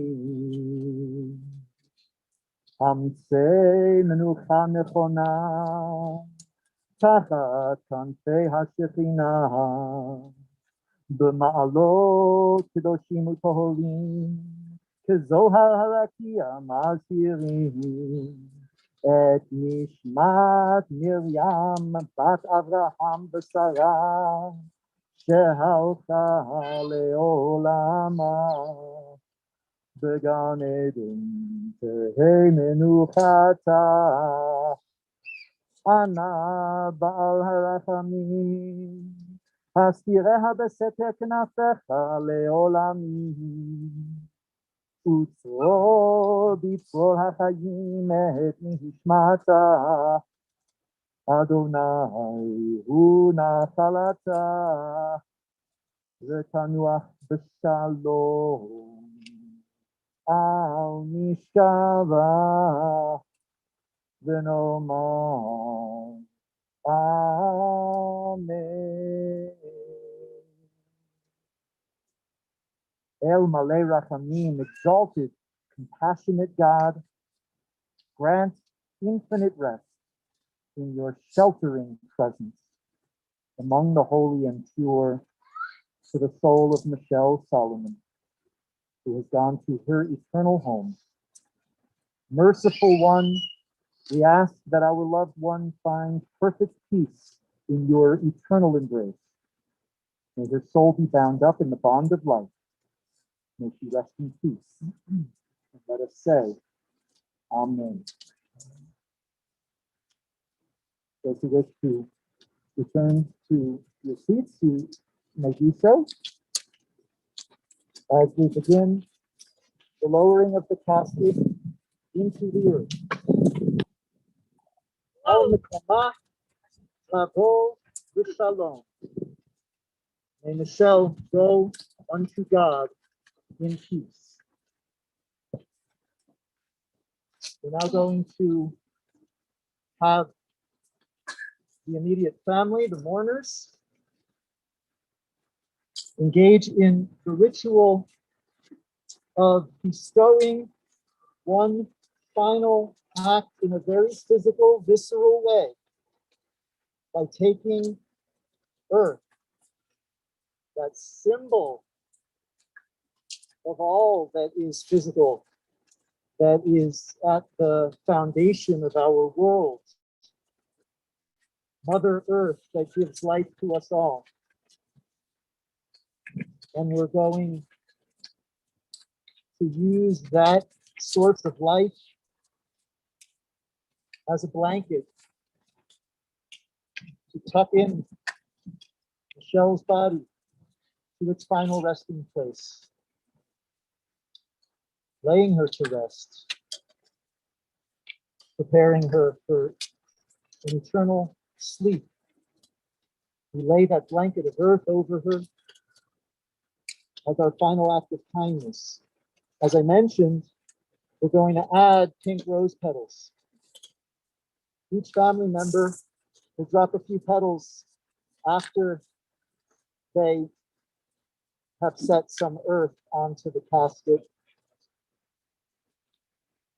Hamsei Menucha Nechona, Tachat Kanfei HaShekhinah, B'ma'alot Kedoshim U'Toholim, Kezohar HaRakia Mazhirim, Et Nishmat Miriam Bat Avraham B'Sarah, Shehalcha Le'olama, Began Eden Tehei Menuchata, Ana Baal Harachamim, Hastireha Beseter Knafecha Le'olamim, Utzro B'Tzror HaChayim Et Nishmata, Adonai Hu Nachalata, V'tanuach B'Shalom. Al Mishkava V'nomar Amen. El Malay Rachamim, exalted, compassionate God, grant infinite rest in your sheltering presence among the holy and pure to the soul of Michele Solomon, who has gone to her eternal home. Merciful One, we ask that our loved one find perfect peace in your eternal embrace. May her soul be bound up in the bond of life. May she rest in peace. And let us say, Amen. Those who wish to return to your seats, you may do so. As we begin the lowering of the casket into the earth. Al Mikama Lavo V'Shalom. May Michele go unto God in peace. We're now going to have the immediate family, the mourners, engage in the ritual of bestowing one final act in a very physical, visceral way by taking earth, that symbol of all that is physical, that is at the foundation of our world, Mother Earth that gives life to us all. And we're going to use that source of life as a blanket to tuck in Michele's body to its final resting place, laying her to rest, preparing her for an eternal sleep. We lay that blanket of earth over her, as our final act of kindness. As I mentioned, we're going to add pink rose petals. Each family member will drop a few petals after they have set some earth onto the casket.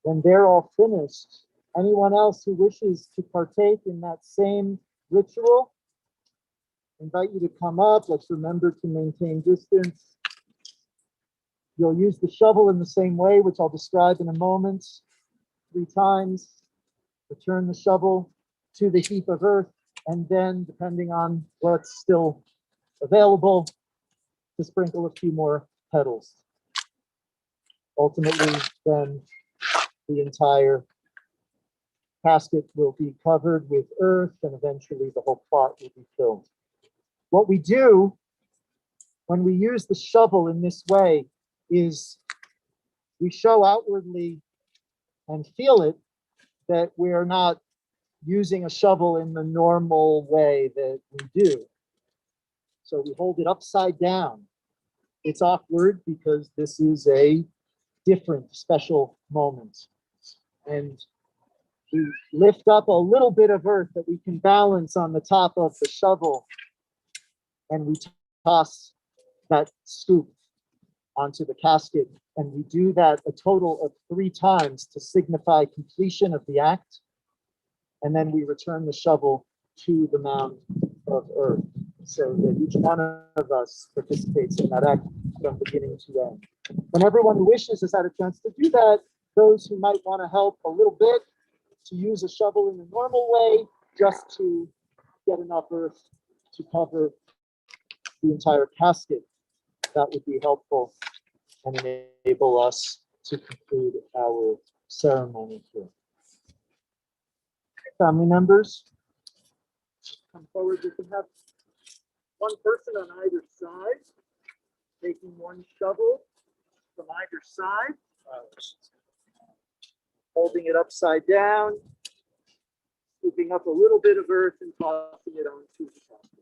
When they're all finished, anyone else who wishes to partake in that same ritual, invite you to come up. Let's remember to maintain distance. You'll use the shovel in the same way, which I'll describe in a moment. 3 times. Return the shovel to the heap of earth, and then, depending on what's still available, to sprinkle a few more petals. Ultimately, then the entire casket will be covered with earth, and eventually the whole plot will be filled. What we do when we use the shovel in this way is we show outwardly and feel it that we are not using a shovel in the normal way that we do. So we hold it upside down. It's awkward because this is a different, special moment. And we lift up a little bit of earth that we can balance on the top of the shovel, and we toss that scoop onto the casket. And we do that a total of 3 times to signify completion of the act. And then we return the shovel to the mound of earth so that each one of us participates in that act from beginning to end. When everyone who wishes has had a chance to do that, those who might want to help a little bit to use a shovel in the normal way, just to get enough earth to cover the entire casket, that would be helpful and enable us to conclude our ceremony here. Family members, come forward. We can have one person on either side, taking one shovel from either side, holding it upside down, scooping up a little bit of earth and tossing it onto the casket.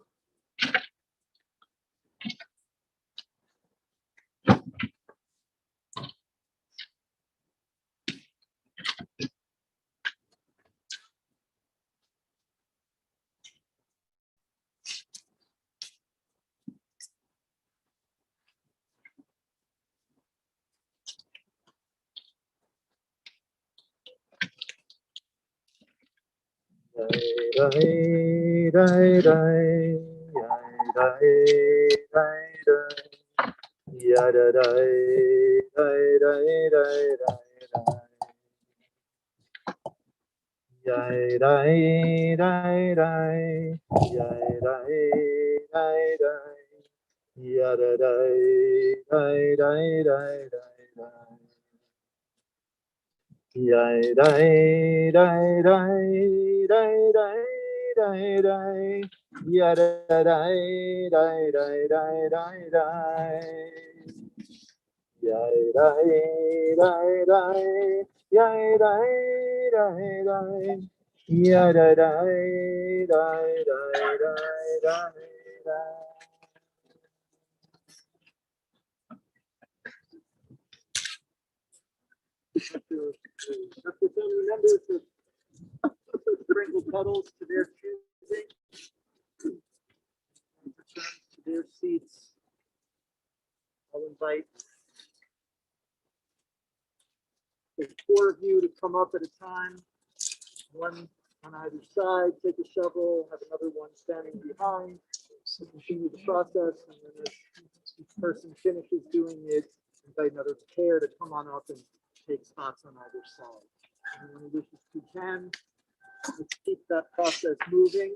After family members have sprinkled petals to their choosing and return to their seats, I'll invite the 4 of you to come up at a time, one on either side, take a shovel, have another one standing behind, so continue the process, and then as each person finishes doing it, invite another pair to come on up and take spots on either side. Anyone who wishes to can, let's keep that process moving.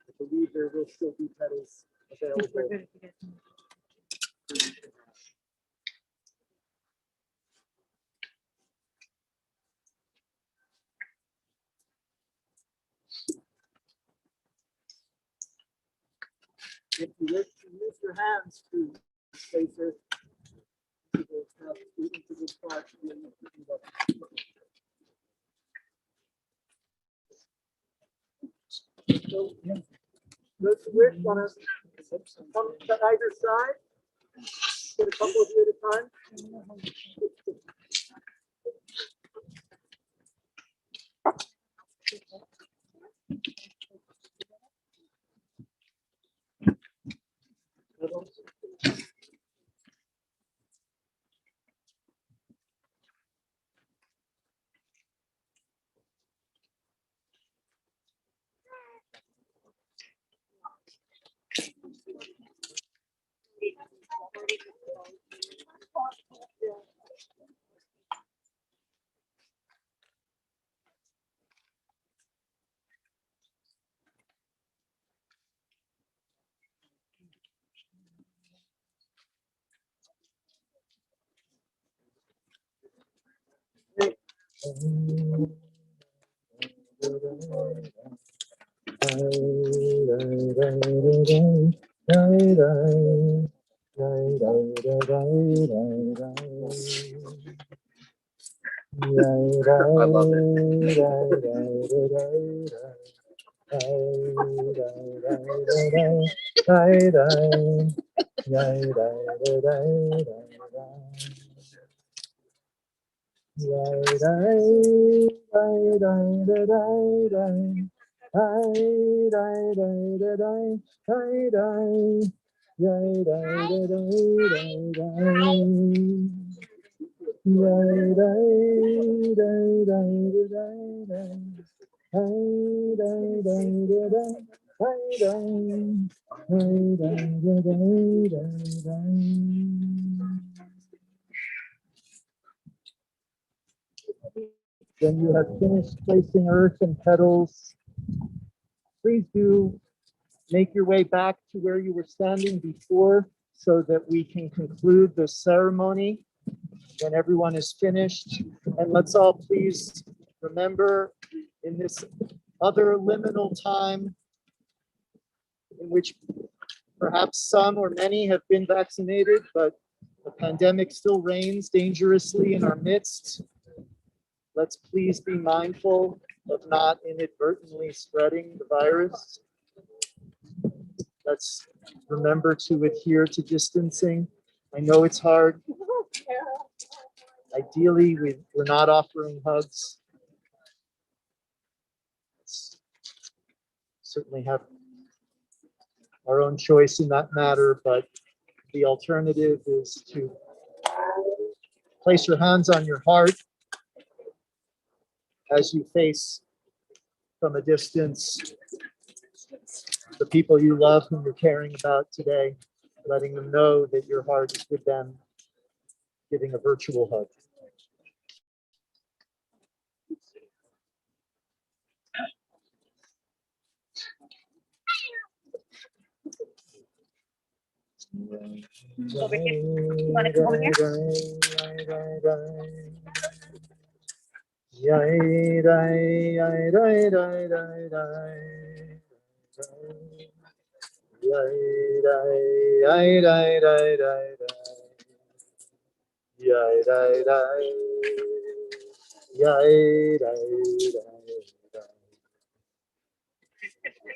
I believe there will still be petals available. If you wish to use your hands to place it into this part, those who wish want to come to either side. get a couple of you at a time? I love When you have finished placing earth and petals, please do make your way back to where you were standing before so that we can conclude the ceremony when everyone is finished. And let's all please remember, in this other liminal time in which perhaps some or many have been vaccinated, but the pandemic still reigns dangerously in our midst. Let's please be mindful of not inadvertently spreading the virus. Let's remember to adhere to distancing. I know it's hard. Ideally, we're not offering hugs. Let's certainly have our own choice in that matter, but the alternative is to place your hands on your heart as you face from a distance the people you love whom you're caring about today, letting them know that your heart is with them, giving a virtual hug. Over here. You want to come over here?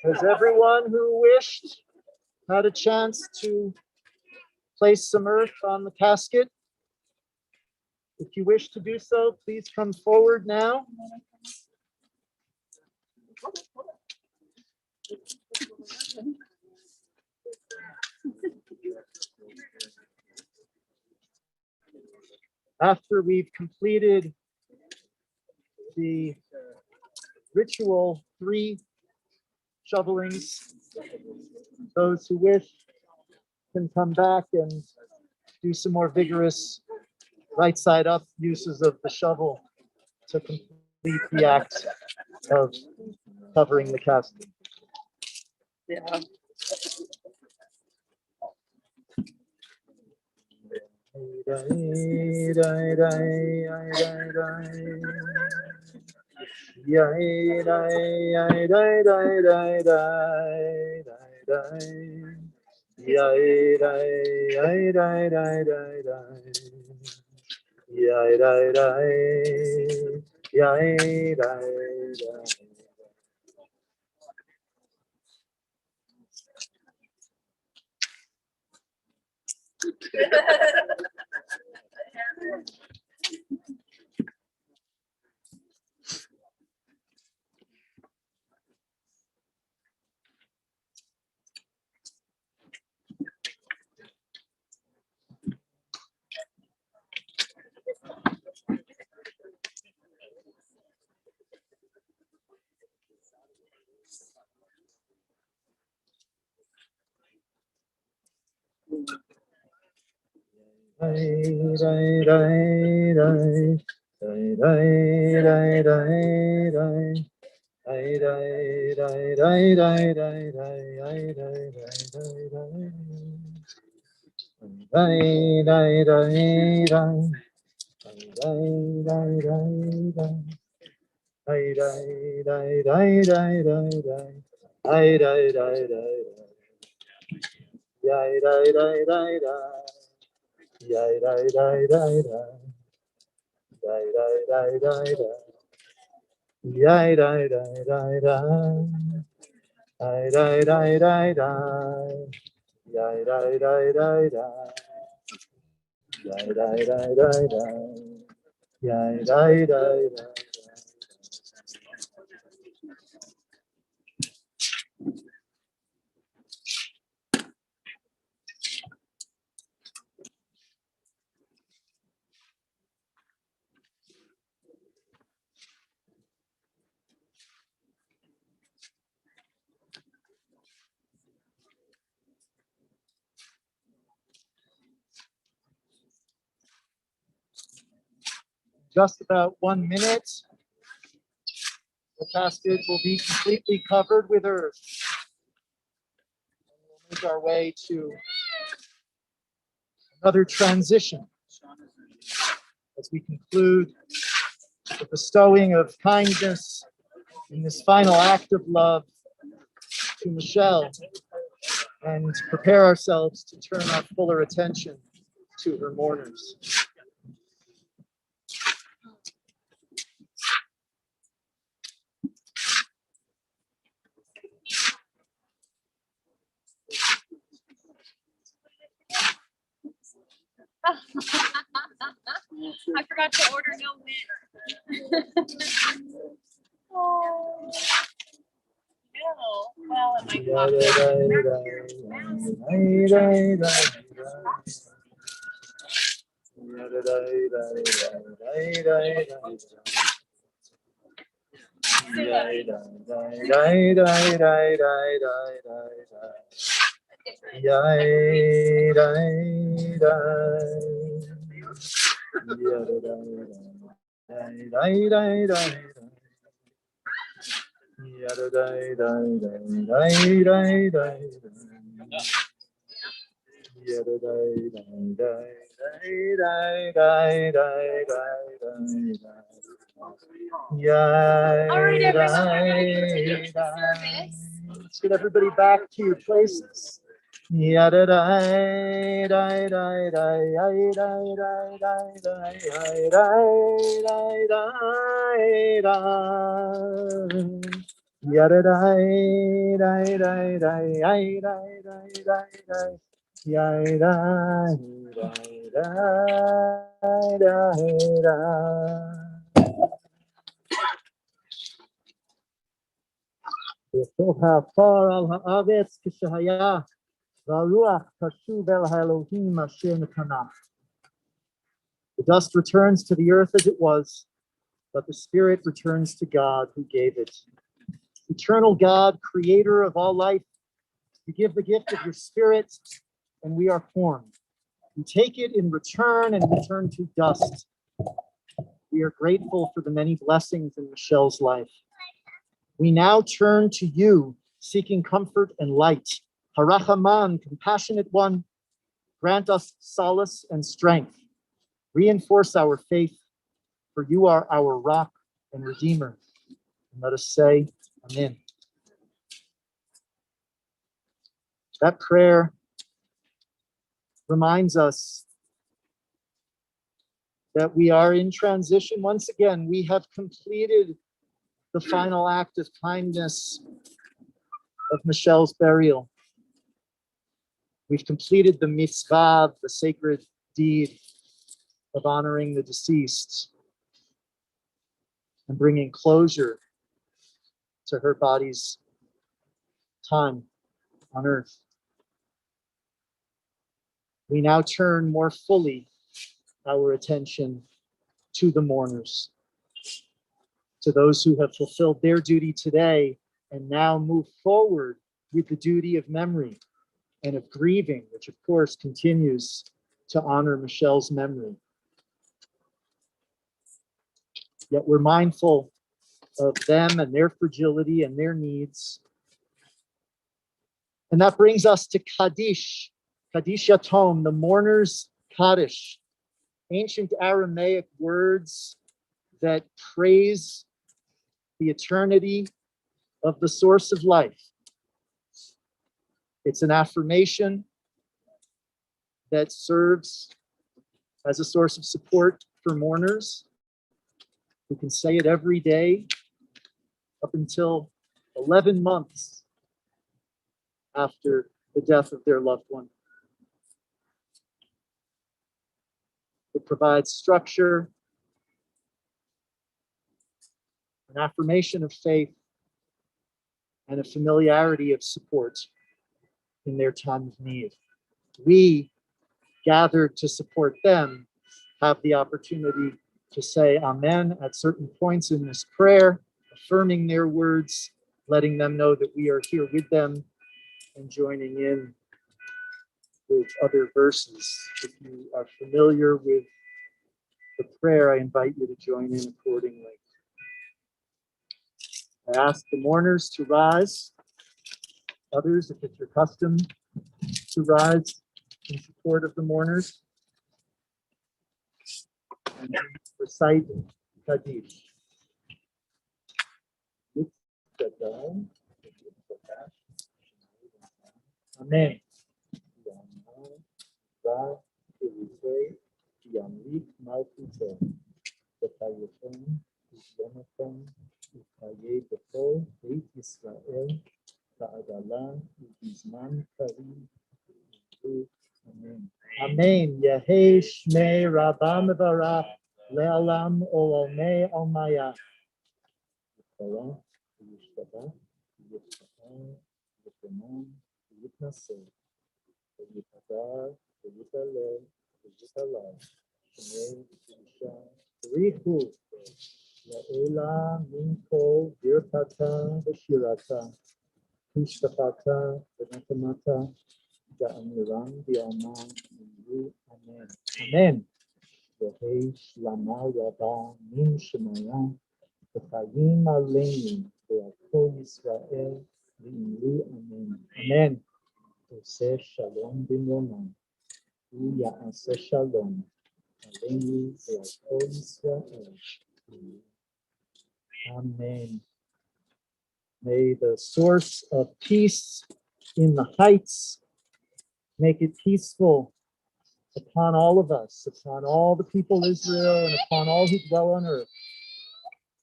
Has everyone who wished had a chance to place some earth on the casket? If you wish to do so, please come forward now. After we've completed the ritual 3 shovelings, those who wish can come back and do some more vigorous right side up uses of the shovel to complete the act of covering the casket. Yeah. Just about 1 minute. The casket will be completely covered with earth. We'll make our way to another transition as we conclude the bestowing of kindness in this final act of love to Michele, and prepare ourselves to turn our fuller attention to her mourners. I forgot to order no mint. Oh. No. Well, it might cost All right, everyone, we're ready to finish the service. Let's get everybody back to your places. The dust returns to the earth as it was, but the spirit returns to God who gave it. Eternal God, creator of all life, you give the gift of your spirit, and we are formed. You take it in return and return to dust. We are grateful for the many blessings in Michele's life. We now turn to you, seeking comfort and light. Harachaman, compassionate one, grant us solace and strength. Reinforce our faith, for you are our rock and redeemer. And let us say, Amen. That prayer reminds us that we are in transition. Once again, we have completed the final act of kindness of Michele's burial. We've completed the mitzvah, the sacred deed of honoring the deceased and bringing closure to her body's time on earth. We now turn more fully our attention to the mourners, to those who have fulfilled their duty today and now move forward with the duty of memory and of grieving, which of course continues to honor Michele's memory. Yet we're mindful of them and their fragility and their needs. And that brings us to Kaddish, Kaddish Yatom, the mourner's Kaddish, ancient Aramaic words that praise the eternity of the source of life. It's an affirmation that serves as a source of support for mourners who can say it every day up until 11 months after the death of their loved one. It provides structure, an affirmation of faith, and a familiarity of support in their time of need. We, gathered to support them, have the opportunity to say amen at certain points in this prayer, affirming their words, letting them know that we are here with them, and joining in with other verses. If you are familiar with the prayer, I invite you to join in accordingly. I ask the mourners to rise. Others, if it's your custom, to rise in support of the mourners and recite Kaddish. Amen. Amen. Yehei Shmei Rabba Mevarach Le'alam Olamei Almaya. Richu Le'ela Minko Birkata V'Shirata Mishpachata V'Natamata Da'amiram Di'aman Amen. Amen. Yehei Shlama Rabba Min Shemaya V'Chayim Aleinu V'Akol Yisrael V'Imru Amen. Amen. Oseh Shalom B'Yomam U'Ya'aseh Shalom Aleinu V'Akol Yisrael. Amen. May the source of peace in the heights make it peaceful upon all of us, upon all the people of Israel, and upon all who dwell on earth.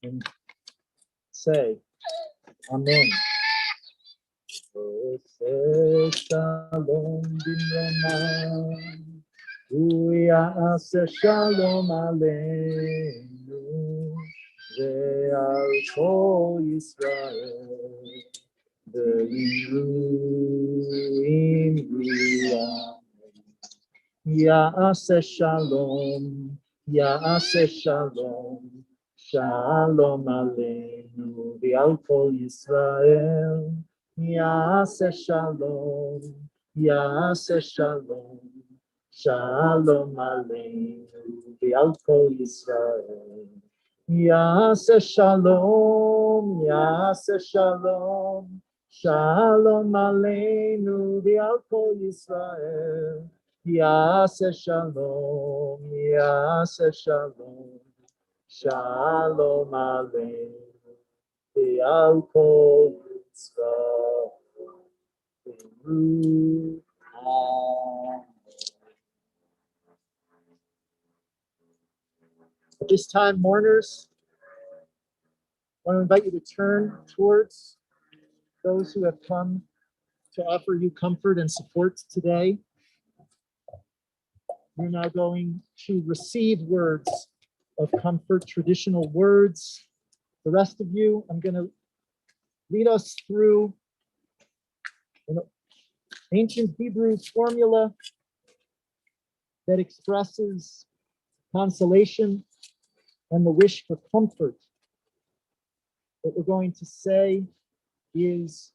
And say, Amen. Shalom b'Romah, u'ya'aseh shalom aleinu, ve'al kol Yisrael, ve'imru imru. Ya'aseh shalom, Ya'aseh shalom, shalom aleinu, v'al kol Yisrael. Ya'aseh shalom, Ya'aseh shalom, shalom aleinu, v'al kol Yisrael. Ya'aseh shalom, Ya'aseh shalom, shalom aleinu, v'al kol Yisrael. Ya'aseh shalom, Ya'aseh shalom, shalom aleinu, v'al kol Yisrael. At this time, mourners, I want to invite you to turn towards those who have come to offer you comfort and support today. We're now going to receive words of comfort, traditional words. The rest of you, I'm going to lead us through an ancient Hebrew formula that expresses consolation and the wish for comfort. What we're going to say is,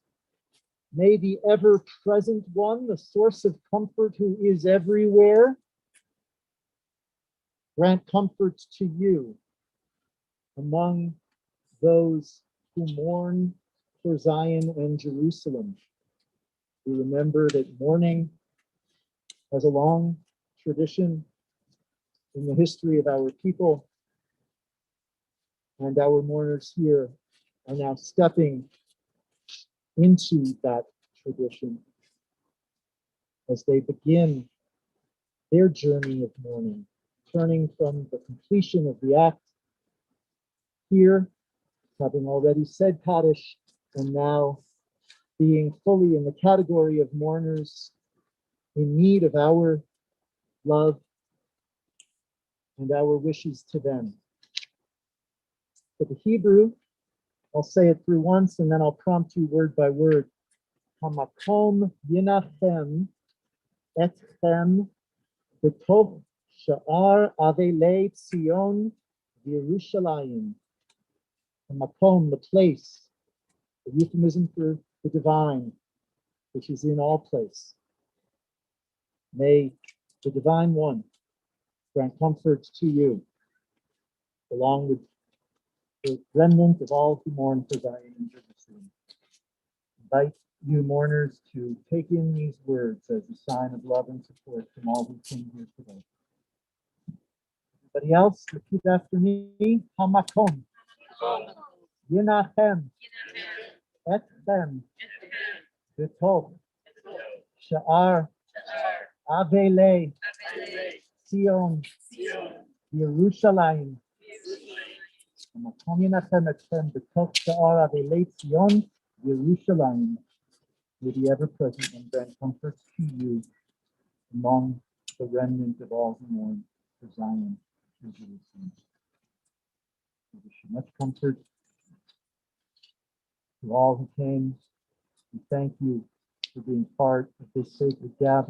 may the ever-present one, the source of comfort who is everywhere, grant comfort to you among those who mourn for Zion and Jerusalem. We remember that mourning has a long tradition in the history of our people, and our mourners here are now stepping into that tradition as they begin their journey of mourning, turning from the completion of the act here, having already said Kaddish, and now being fully in the category of mourners in need of our love and our wishes to them. For the Hebrew, I'll say it through once and then I'll prompt you word by word. Hamakom yinachem etchem b'toch sha'ar avelei Tzion v'Yerushalayim. Hamakom, the place, the euphemism for the divine, which is in all place. May the divine one grant comfort to you, along with the remnant of all who mourn for Zion and Jerusalem. Invite you mourners to take in these words as a sign of love and support from all who came here today. Everybody else, repeat after me. Hamakom yinachem etchem b'toch sha'ar avelei Tzion Yerushalayim. Hamakom yinachem etchem b'toch sha'ar avelei Tzion Yerushalayim. May the ever-present and grant comfort to you among the remnant of all who mourn for Zion and Jerusalem. We wish you much comfort. To all who came, we thank you for being part of this sacred gathering.